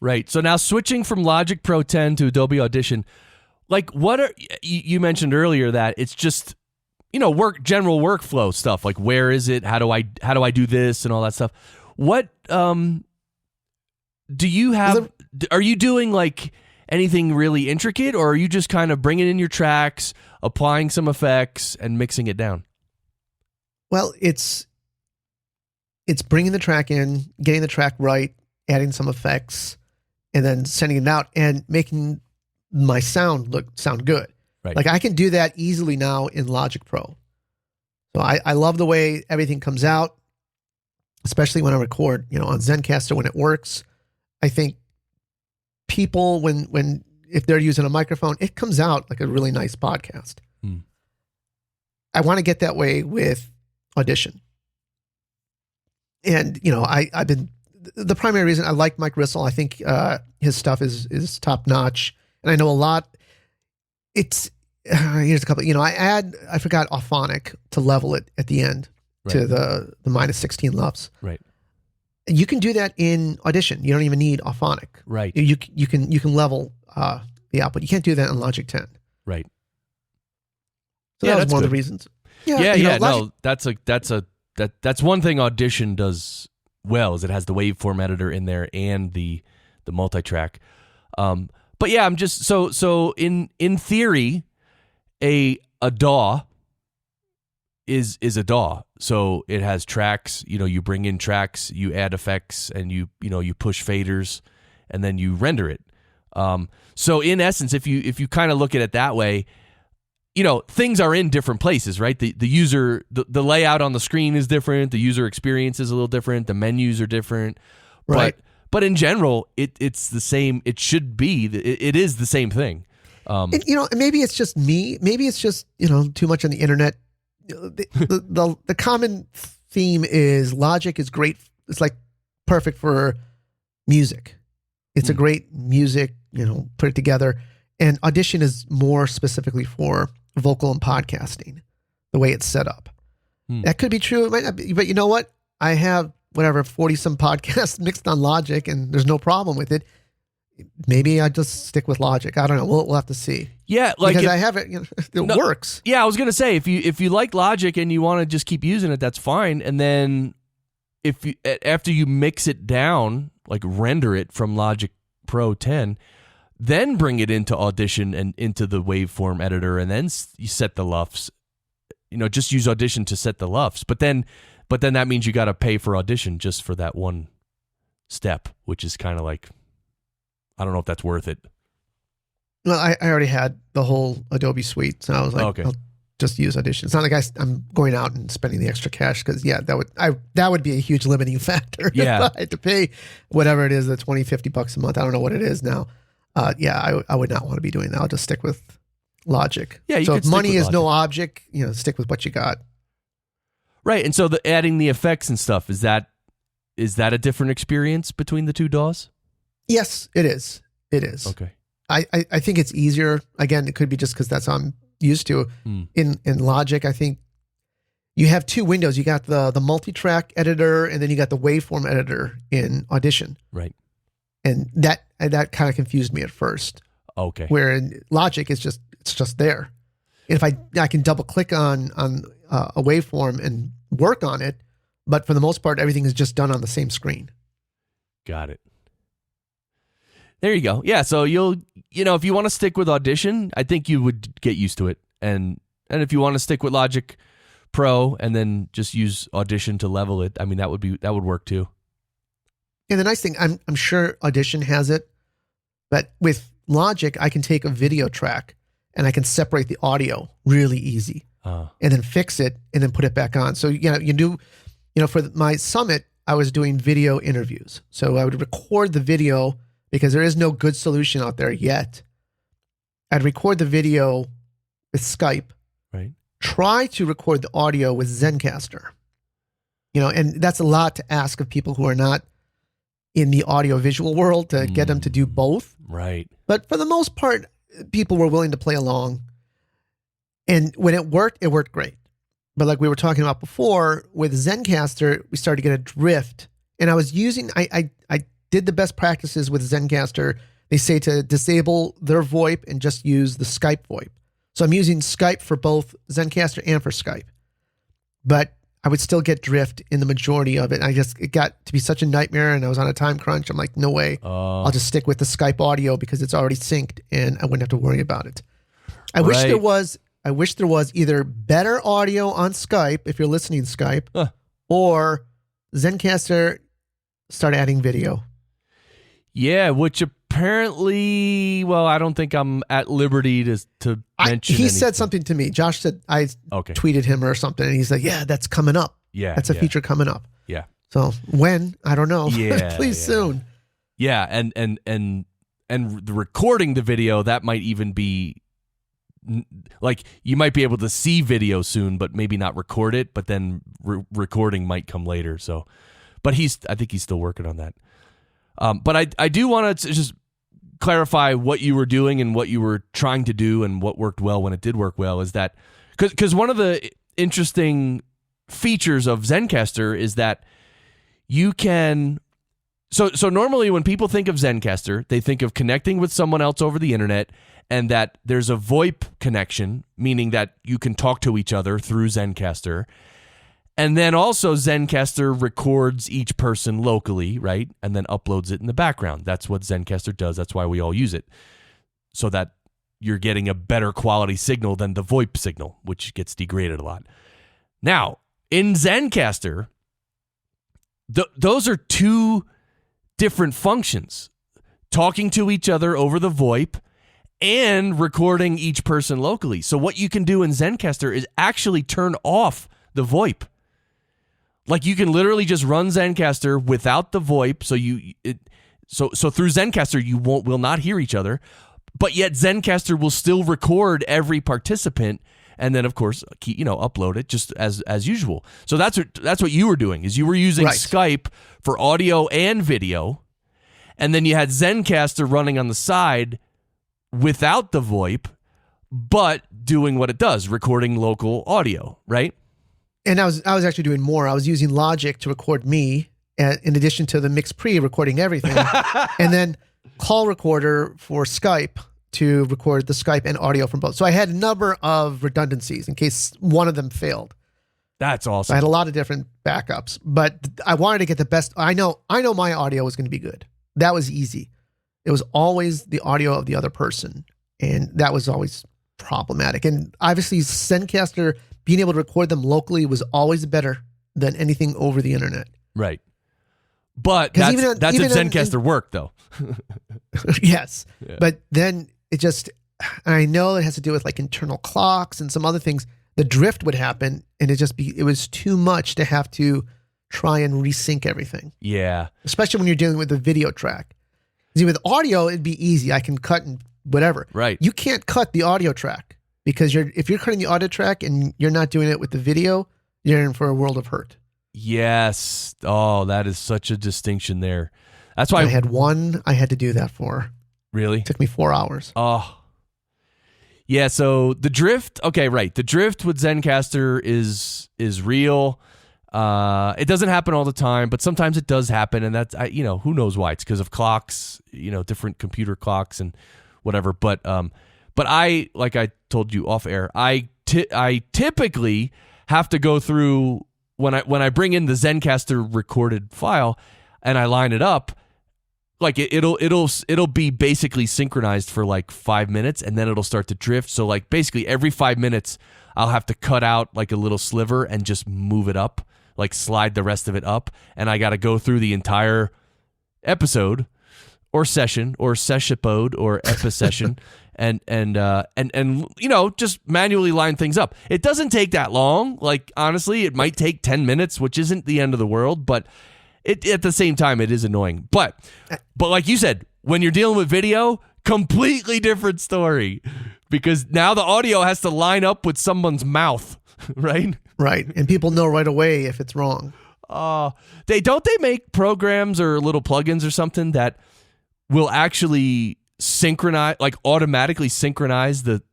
Right. So now switching from Logic Pro 10 to Adobe Audition, like you mentioned earlier that it's just, general workflow stuff. Like, where is it? How do I do this and all that stuff? What do you have? Are you doing like anything really intricate, or are you just kind of bringing in your tracks, applying some effects, and mixing it down? Well, it's bringing the track in, getting the track right, adding some effects, and then sending it out and making my sound good. Right. Like I can do that easily now in Logic Pro. So I love the way everything comes out, especially when I record, on Zencastr when it works. I think people if they're using a microphone, it comes out like a really nice podcast. I want to get that way with Audition. And, I've been, the primary reason I like Mike Rissell, I think his stuff is top notch. And I know a lot. Here's a couple, I forgot Auphonic to level it at the end to the minus 16 LUFS. Right. You can do that in Audition. You don't even need Auphonic. Right. You can level the output. You can't do that in Logic 10. Right. So that was one of the reasons. No, that's one thing Audition does well is it has the waveform editor in there and the multi-track. But yeah, I'm just so in theory, a DAW is a DAW. So it has tracks, you bring in tracks, you add effects, and you push faders, and then you render it. So in essence, if you kind of look at it that way, things are in different places, right? The user, the layout on the screen is different. The user experience is a little different. The menus are different. Right. But in general, it's the same. It should be. It is the same thing. Maybe it's just me. Maybe it's just too much on the internet. The common theme is Logic is great. It's like perfect for music. It's a great music. Put it together. And Audition is more specifically for vocal and podcasting, the way it's set up. That could be true. It might not be, but you know what? I have 40 some podcasts mixed on Logic, and there's no problem with it. Maybe I just stick with Logic. I don't know. We'll have to see. Yeah, because I have it. It works. Yeah, I was gonna say if you like Logic and you want to just keep using it, that's fine. And then after you mix it down, like render it from Logic Pro 10. Then bring it into Audition and into the waveform editor, and then you set the LUFS. Just use Audition to set the LUFS. But then that means you got to pay for Audition just for that one step, which is kind of like, I don't know if that's worth it. Well, I already had the whole Adobe suite, so I was like, okay. I'll just use Audition. It's not like I'm going out and spending the extra cash because that would be a huge limiting factor. Yeah, if I had to pay whatever it is, the $20-$50 a month. I don't know what it is now. I would not want to be doing that. I'll just stick with Logic. Yeah, so if money is no object, stick with what you got. Right, and so adding the effects and stuff, is that a different experience between the two DAWs? Yes, it is. It is. Okay. I think it's easier. Again, it could be just because that's how I'm used to. In Logic, I think you have two windows. You got the multi-track editor, and then you got the waveform editor in Audition. Right. And that kind of confused me at first. Okay. Where in Logic it's just there. And if I can double click on a waveform and work on it, but for the most part everything is just done on the same screen. Got it. There you go. Yeah, so if you want to stick with Audition, I think you would get used to it. And if you want to stick with Logic Pro and then just use Audition to level it, I mean that would work too. And the nice thing, I'm sure Audition has it, but with Logic, I can take a video track and I can separate the audio really easy, and then fix it and then put it back on. So you do, for my summit, I was doing video interviews. So I would record the video because there is no good solution out there yet. I'd record the video with Skype, right? Try to record the audio with Zencastr, and that's a lot to ask of people who are not in the audio-visual world to get them to do both. Right. But for the most part, people were willing to play along. And when it worked great. But like we were talking about before, with Zencastr, we started to get a drift. And I was using, I did the best practices with Zencastr. They say to disable their VoIP and just use the Skype VoIP. So I'm using Skype for both Zencastr and for Skype. But I would still get drift in the majority of it. It got to be such a nightmare, and I was on a time crunch. I'm like, no way. I'll just stick with the Skype audio because it's already synced, and I wouldn't have to worry about it. I wish there was either better audio on Skype if you're listening to Skype, or Zencastr start adding video. Yeah, which apparently, well, I don't think I'm at liberty to mention He anything. said something to me. Josh said, I tweeted him or something, and he's like, yeah, that's coming up. Yeah. That's a feature coming up. Yeah. So when? I don't know. Yeah. Please soon. Yeah, and the recording the video, that might even be like you might be able to see video soon, but maybe not record it. But then recording might come later. So, but I think he's still working on that. But I do want to just clarify what you were doing and what you were trying to do and what worked well when it did work well. Is that because one of the interesting features of Zencastr is that you can. So normally when people think of Zencastr, they think of connecting with someone else over the internet and that there's a VoIP connection, meaning that you can talk to each other through Zencastr. And then also Zencastr records each person locally, right? And then uploads it in the background. That's what Zencastr does. That's why we all use it. So that you're getting a better quality signal than the VoIP signal, which gets degraded a lot. Now, in Zencastr, those are two different functions, talking to each other over the VoIP and recording each person locally. So what you can do in Zencastr is actually turn off the VoIP. Like you can literally just run Zencastr without the VoIP. So through Zencastr you will not hear each other, but yet Zencastr will still record every participant and then of course upload it just as usual. So that's what you were doing, is you were using Skype for audio and video, and then you had Zencastr running on the side without the VoIP, but doing what it does, recording local audio, right? And I was actually doing more. I was using Logic to record me, in addition to the MixPre recording everything, and then Call Recorder for Skype to record the Skype and audio from both. So I had a number of redundancies in case one of them failed. That's awesome. So I had a lot of different backups, but I wanted to get the best. I know my audio was going to be good. That was easy. It was always the audio of the other person, and that was always problematic. And obviously Zencastr, being able to record them locally was always better than anything over the internet. Right. But that's if Zencastr worked, though. Yes. Yeah. But then it just, I know it has to do with like internal clocks and some other things. The drift would happen, and it was too much to have to try and resync everything. Yeah. Especially when you're dealing with a video track. See, with audio, it'd be easy. I can cut and whatever. Right. You can't cut the audio track because if you're cutting the audio track and you're not doing it with the video, you're in for a world of hurt. Yes. Oh, that is such a distinction there. That's why I had one I had to do that for. Really? It took me 4 hours. Oh. Yeah, so the drift, okay, right. The drift with Zencastr is real. It doesn't happen all the time, but sometimes it does happen, and that's who knows why. It's because of clocks, different computer clocks and whatever. But I, like I told you off air, I typically have to go through when I bring in the Zencastr recorded file and I line it up. Like it'll be basically synchronized for like 5 minutes, and then it'll start to drift. So like basically every 5 minutes, I'll have to cut out like a little sliver and just move it up, like slide the rest of it up, and I got to go through the entire episode or session or seshipode or episession and just manually line things up. It doesn't take that long. Like honestly, it might take 10 minutes, which isn't the end of the world, but at the same time, it is annoying. But like you said, when you're dealing with video, completely different story, because now the audio has to line up with someone's mouth, right? Right, and people know right away if it's wrong. They make programs or little plugins or something that will actually synchronize, like automatically synchronize the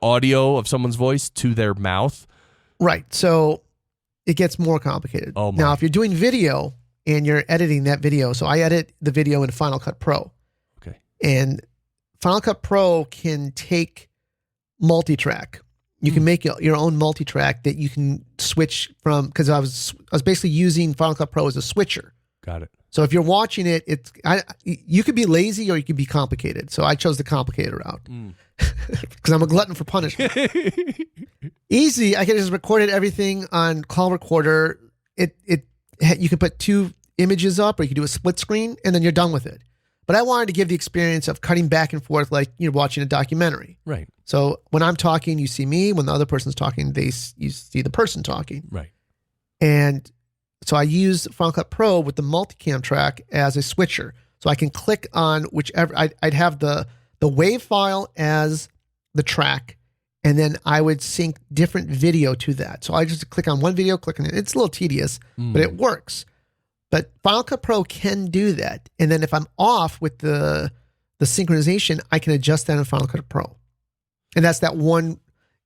audio of someone's voice to their mouth. Right. So it gets more complicated. Oh my. Now, if you're doing video and you're editing that video, so I edit the video in Final Cut Pro. Okay. And Final Cut Pro can take multi-track. You can make your own multi-track that you can switch from, because I was basically using Final Cut Pro as a switcher. Got it. So if you're watching it, you could be lazy or you could be complicated. So I chose the complicated route because I'm a glutton for punishment. Easy, I can just record everything on Call Recorder. You can put 2 images up, or you can do a split screen, and then you're done with it. but I wanted to give the experience of cutting back and forth like you're watching a documentary. Right. So when I'm talking, you see me. When the other person's talking, you see the person talking. Right. And so I use Final Cut Pro with the multicam track as a switcher. So I can click on whichever, I'd have the WAV file as the track, and then I would sync different video to that. So I just click on one video, click on it. It's a little tedious, but it works. But Final Cut Pro can do that. And then if I'm off with the synchronization, I can adjust that in Final Cut Pro. And that's that one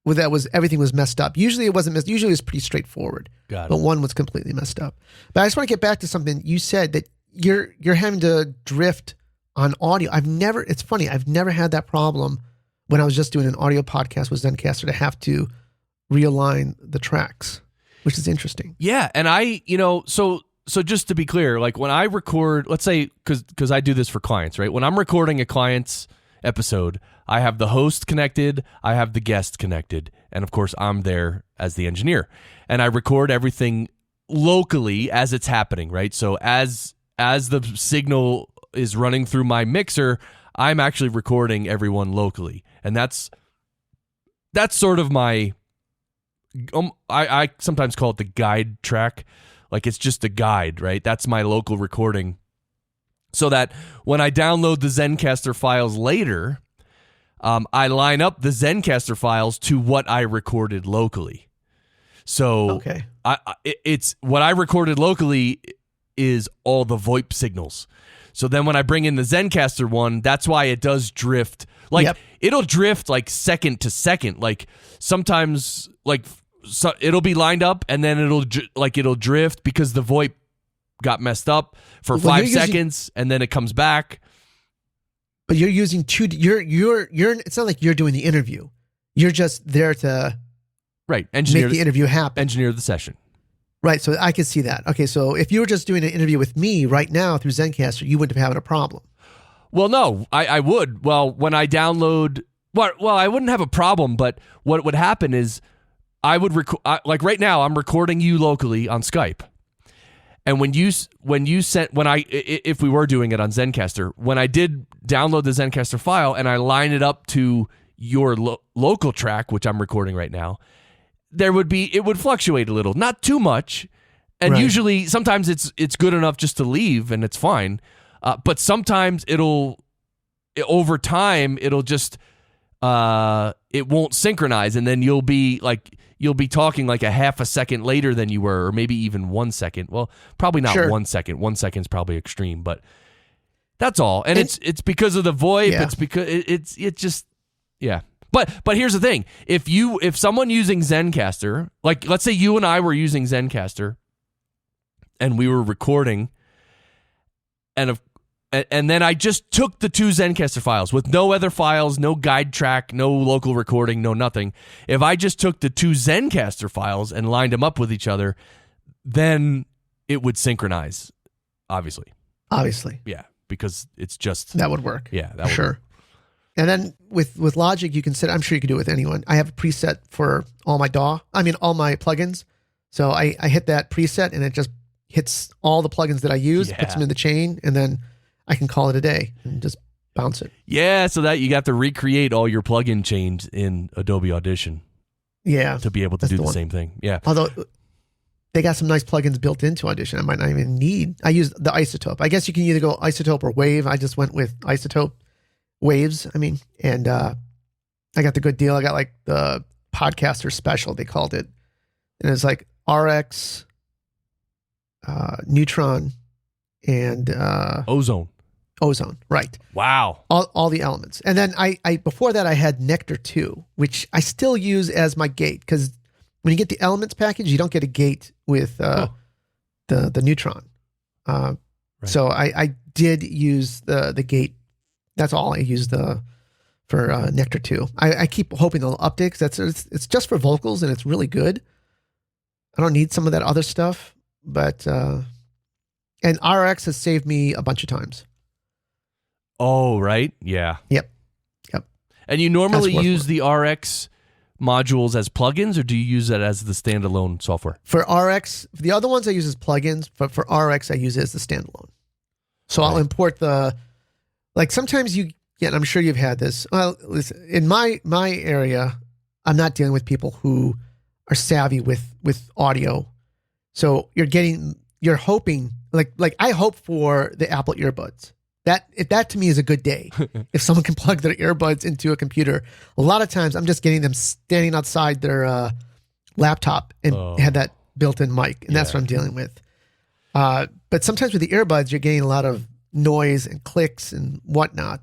where everything was messed up. Usually it wasn't messed. Usually it was pretty straightforward. Got it. But one was completely messed up. But I just want to get back to something you said, that you're having to drift on audio. It's funny, I've never had that problem when I was just doing an audio podcast with Zencastr to have to realign the tracks, which is interesting. Yeah, and so just to be clear, like when I record, let's say, because I do this for clients, right? When I'm recording a client's episode, I have the host connected, I have the guest connected, and of course I'm there as the engineer. And I record everything locally as it's happening, right? So as the signal is running through my mixer, I'm actually recording everyone locally. And that's sort of my, I sometimes call it the guide track. Like it's just a guide, right? That's my local recording. So that when I download the Zencastr files later, I line up the Zencastr files to what I recorded locally. So okay. It's what I recorded locally is all the VoIP signals. So then when I bring in the Zencastr one, that's why it does drift. Like it'll drift like second to second. Like sometimes it'll be lined up and then it'll drift because the VoIP got messed up for 5 seconds and then it comes back. But you're using it's not like you're doing the interview. You're just there to make the interview happen. Engineer the session. Right, so I can see that. Okay, so if you were just doing an interview with me right now through Zencastr, you wouldn't have had a problem. Well, no, I would. Well, when I download, I wouldn't have a problem, but what would happen is I would like right now I'm recording you locally on Skype. And if we were doing it on Zencastr, when I did download the Zencastr file and I line it up to your local track, which I'm recording right now, it would fluctuate a little, not too much, and usually sometimes it's good enough just to leave and it's fine, but sometimes over time it'll just it won't synchronize, and then you'll be talking like a half a second later than you were, or maybe even 1 second. Well, probably not 1 second. 1 second's probably extreme, but that's all. And it's because of the VoIP. Yeah. It's because it's just yeah. But here's the thing: if someone using Zencastr, like let's say you and I were using Zencastr, and we were recording, and then I just took the two Zencastr files with no other files, no guide track, no local recording, no nothing. If I just took the two Zencastr files and lined them up with each other, then it would synchronize. Obviously, yeah, because it's just that would work. Yeah, that would sure. work. And then with Logic, you can set. I'm sure you can do it with anyone. I have a preset for all my plugins. So I hit that preset, and it just hits all the plugins that I use, puts them in the chain, and then I can call it a day and just bounce it. Yeah, so that you got to recreate all your plugin chains in Adobe Audition. Yeah, to be able to do the same thing. Yeah. Although they got some nice plugins built into Audition, I might not even need. I use the iZotope. I guess you can either go iZotope or Wave. I just went with iZotope. Waves, and I got the good deal. I got like the podcaster special, they called it. And it's like RX, Neutron, and Ozone, right. Wow. All the elements. And then I before that I had Nectar 2, which I still use as my gate, because when you get the elements package, you don't get a gate with the Neutron. So I did use the gate. That's all I use for Nectar 2. I keep hoping they'll update, because it's just for vocals and it's really good. I don't need some of that other stuff, but and RX has saved me a bunch of times. Oh, right, yeah, yep. And you normally use the RX modules as plugins, or do you use that as the standalone software? For RX, the other ones I use as plugins, but for RX I use it as the standalone. So I'll import the like sometimes you get, I'm sure you've had this. Well, listen, in my area, I'm not dealing with people who are savvy with audio. So you're hoping, like I hope for the Apple earbuds. That to me is a good day. If someone can plug their earbuds into a computer, a lot of times I'm just getting them standing outside their laptop and have that built-in mic, and that's what I'm dealing with. But sometimes with the earbuds, you're getting a lot of noise and clicks and whatnot.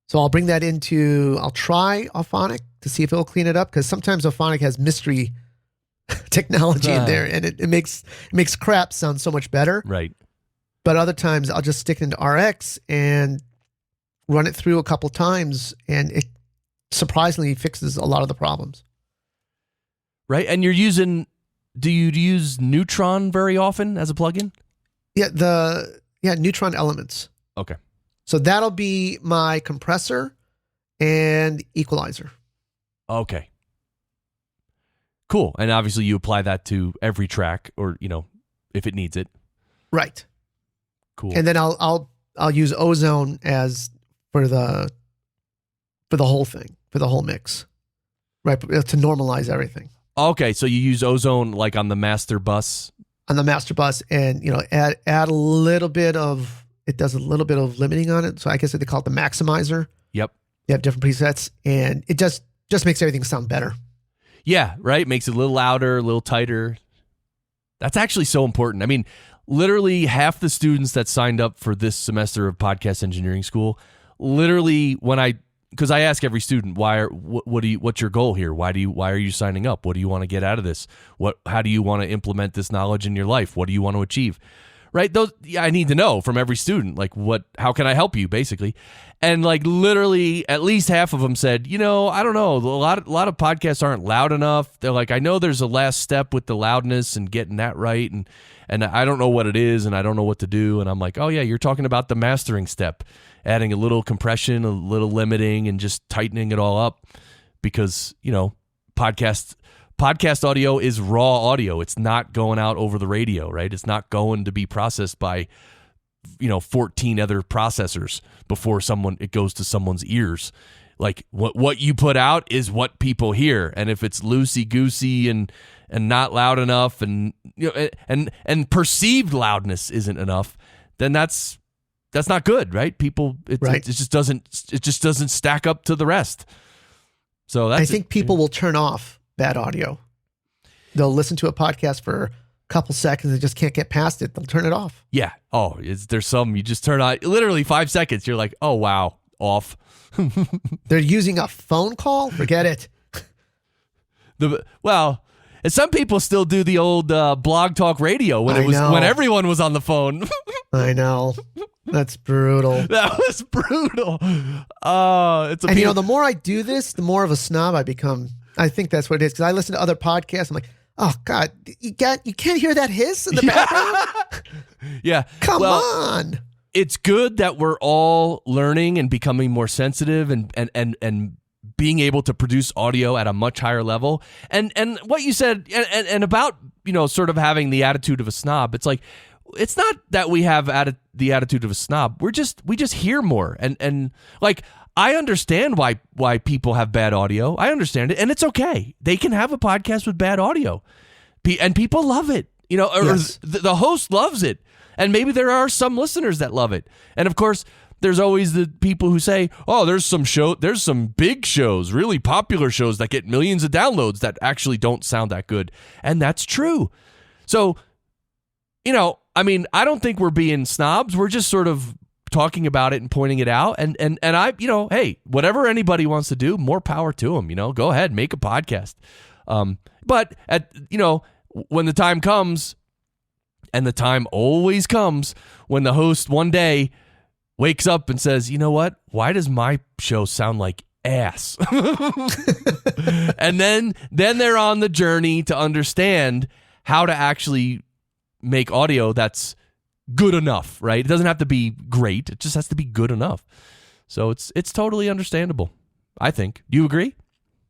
So I'll bring that into, I'll try Auphonic to see if it'll clean it up, because sometimes Auphonic has mystery technology in there, and it makes crap sound so much better. Right. But other times I'll just stick it into RX and run it through a couple times, and it surprisingly fixes a lot of the problems. Right. And you're using, do you use Neutron very often as a plugin? Yeah, Neutron Elements. Okay. So that'll be my compressor and equalizer. Okay. Cool. And obviously you apply that to every track, or, if it needs it. Right. Cool. And then I'll use Ozone as for the whole thing, for the whole mix. Right, to normalize everything. Okay, so you use Ozone like on the master bus? On the master bus, and add a little bit of, it does a little bit of limiting on it. So I guess they call it the maximizer. Yep. You have different presets, and it just makes everything sound better. Yeah, right? Makes it a little louder, a little tighter. That's actually so important. I mean, literally half the students that signed up for this semester of podcast engineering school, literally because I ask every student, what's your goal here? Why are you signing up? What do you want to get out of this? How do you want to implement this knowledge in your life? What do you want to achieve? Right? I need to know from every student, like how can I help you, basically? And like literally at least half of them said, I don't know, a lot of podcasts aren't loud enough. They're like, I know there's a last step with the loudness and getting that right, and I don't know what it is, and I don't know what to do. And I'm like, oh yeah, you're talking about the mastering step, adding a little compression, a little limiting, and just tightening it all up, because podcast audio is raw audio. It's not going out over the radio, right? It's not going to be processed by 14 other processors before it goes to someone's ears. Like what you put out is what people hear, and if it's loosey goosey and not loud enough, and and perceived loudness isn't enough, then that's not good, right? People, it just doesn't stack up to the rest. So I think people will turn off bad audio. They'll listen to a podcast for a couple seconds and just can't get past it. They'll turn it off. Yeah. Oh, there's some you just turn on, literally 5 seconds. You're like, oh wow, off. They're using a phone call? Forget it. And some people still do the old blog talk radio when everyone was on the phone. I know. That's brutal. That was brutal. The more I do this, the more of a snob I become. I think that's what it is, because I listen to other podcasts. I'm like, oh God, you can't hear that hiss in the background? Yeah. Come on. It's good that we're all learning and becoming more sensitive and being able to produce audio at a much higher level. And what you said and about, sort of having the attitude of a snob, it's like, it's not that we have the attitude of a snob. We just hear more. And like, I understand why people have bad audio. I understand it. And it's okay. They can have a podcast with bad audio. And people love it. Yes. The host loves it. And maybe there are some listeners that love it. And of course, there's always the people who say, oh, there's some big shows, really popular shows that get millions of downloads that actually don't sound that good. And that's true. So, I don't think we're being snobs. We're just sort of talking about it and pointing it out. And I, hey, whatever anybody wants to do, more power to them, go ahead, make a podcast. But when the time comes, and the time always comes when the host one day wakes up and says, you know what? Why does my show sound like ass? And then they're on the journey to understand how to actually make audio that's good enough, right? It doesn't have to be great. It just has to be good enough. So it's totally understandable, I think. Do you agree?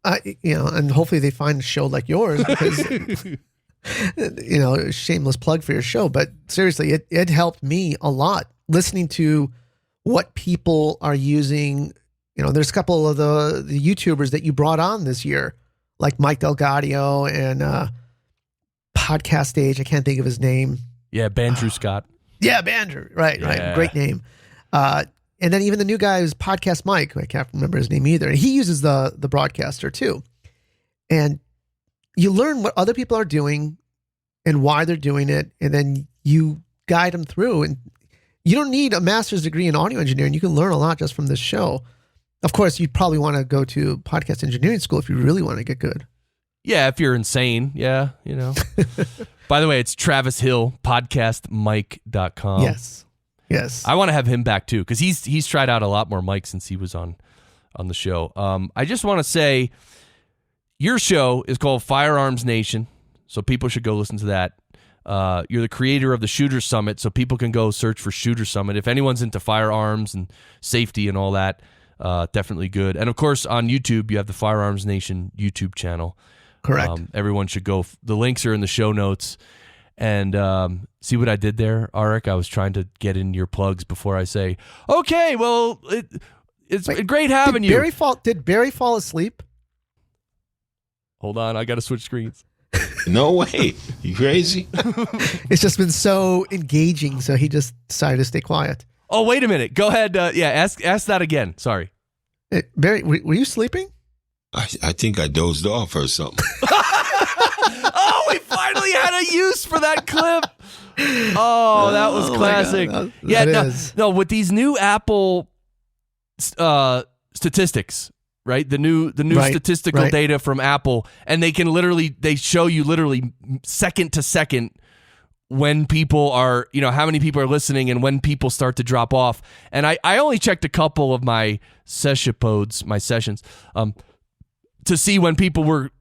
And hopefully they find a show like yours, because shameless plug for your show, but seriously, it helped me a lot listening to what people are using. You know, there's a couple of the YouTubers that you brought on this year, like Mike Delgadio and Podcast Stage. I can't think of his name. Yeah, Bandrew Scott. Yeah, Bandrew. Right. Great name. And then even the new guy is Podcast Mike. I can't remember his name either. And he uses the broadcaster too. And you learn what other people are doing and why they're doing it. And then you guide them through. And you don't need a master's degree in audio engineering. You can learn a lot just from this show. Of course, you'd probably want to go to podcast engineering school if you really want to get good. Yeah, if you're insane. Yeah, you know. By the way, it's Travis Hill, podcastmike.com. Yes. I want to have him back too, because he's tried out a lot more mics since he was on the show. I just want to say, your show is called Firearms Nation, so people should go listen to that. You're the creator of the Shooter Summit, so people can go search for Shooter Summit. If anyone's into firearms and safety and all that, definitely good. And of course, on YouTube, you have the Firearms Nation YouTube channel. Correct. Everyone should go. The links are in the show notes. And see what I did there, Arik? I was trying to get in your plugs before I say, okay, well, it's great having you. Did Barry fall asleep? Hold on, I got to switch screens. No way. You crazy? It's just been so engaging, so he just decided to stay quiet. Oh, wait a minute. Go ahead. Ask that again. Sorry. Hey, Barry, were you sleeping? I think I dozed off or something. Oh, we finally had a use for that clip. Oh, that was classic. No, with these new Apple statistics, right? The new statistical data from Apple, and they show you literally second to second when people are, how many people are listening and when people start to drop off. And I only checked a couple of my sessions, to see when people were,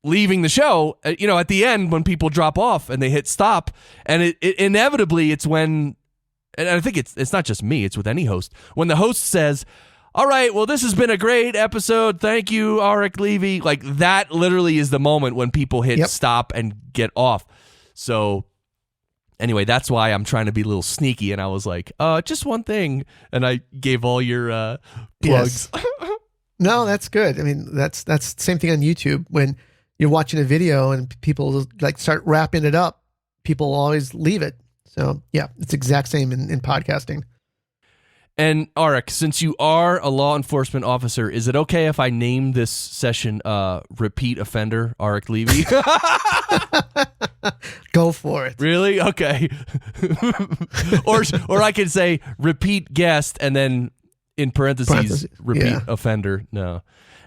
leaving the show, at the end when people drop off and they hit stop, and it inevitably it's when, and I think it's not just me, it's with any host, when the host says, all right, well, this has been a great episode, thank you, Arik Levy, like that literally is the moment when people hit stop and get off. So anyway, that's why I'm trying to be a little sneaky, and I was like, just one thing, and I gave all your plugs. Yes. No, that's good. I mean, that's the same thing on YouTube. When you're watching a video and people like start wrapping it up, people always leave it. So yeah, it's exact same in podcasting. And Arik, since you are a law enforcement officer, is it okay if I name this session repeat offender Arik Levy? Go for it. Really? Okay. or I could say repeat guest and then in parentheses repeat offender. No.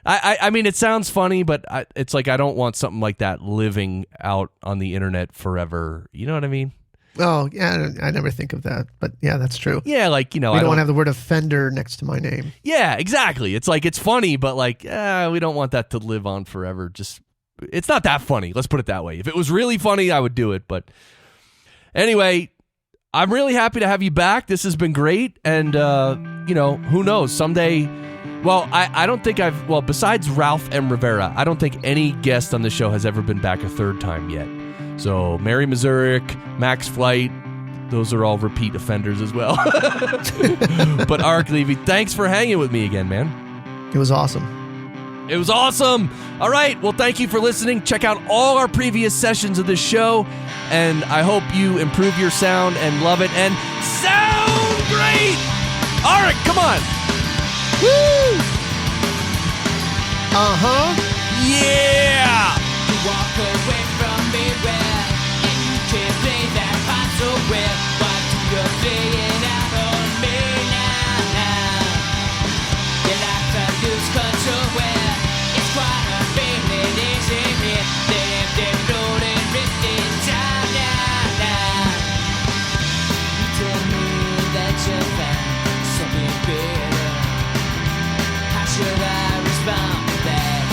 I mean, it sounds funny, but it's like I don't want something like that living out on the internet forever. You know what I mean? Oh, yeah, I never think of that. But yeah, that's true. Yeah, like, we don't want to have the word offender next to my name. Yeah, exactly. It's like, it's funny, but like, we don't want that to live on forever. Just, it's not that funny. Let's put it that way. If it was really funny, I would do it. But anyway, I'm really happy to have you back. This has been great. And, who knows? Someday, well, I don't think besides Ralph M. Rivera, I don't think any guest on the show has ever been back a third time yet. So Mary Mazurek, Max Flight, those are all repeat offenders as well. But Arik Levy, thanks for hanging with me again, man. It was awesome. It was awesome. All right. Well, thank you for listening. Check out all our previous sessions of this show, and I hope you improve your sound and love it and sound great. Arik, come on. Woo! Uh-huh. Yeah. You walk away from me well, and you can't play that part so well. But you're playing out on me now. You like to lose control well. It's quite a feeling, isn't it? They're floating, drifting down, now. You tell me that you found something better. How should I respond to that?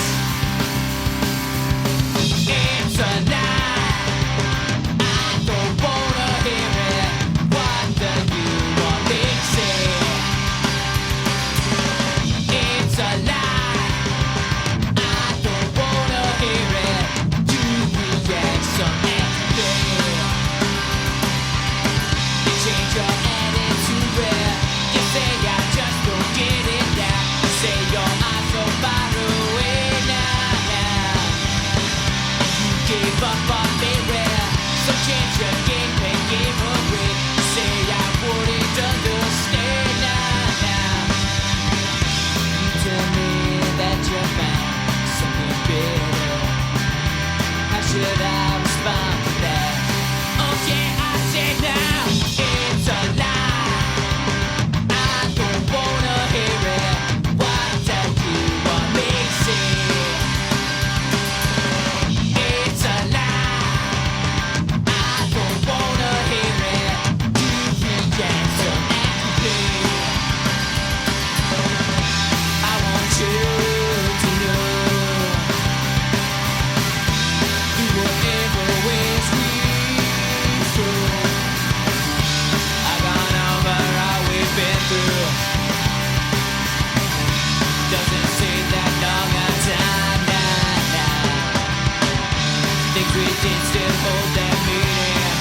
things we did still hold their meaning.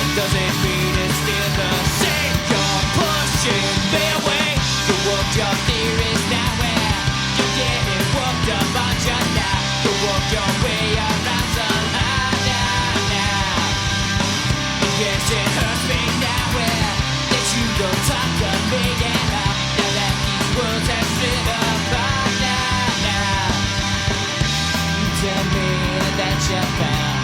And does it mean it's still the same? You're pushing me away. You walk your theories now where you getting walked up on your now. You walk your way around somehow now. Yes, it hurts me now where that you don't talk to me now. Now that these worlds have split apart now. Tell me that you found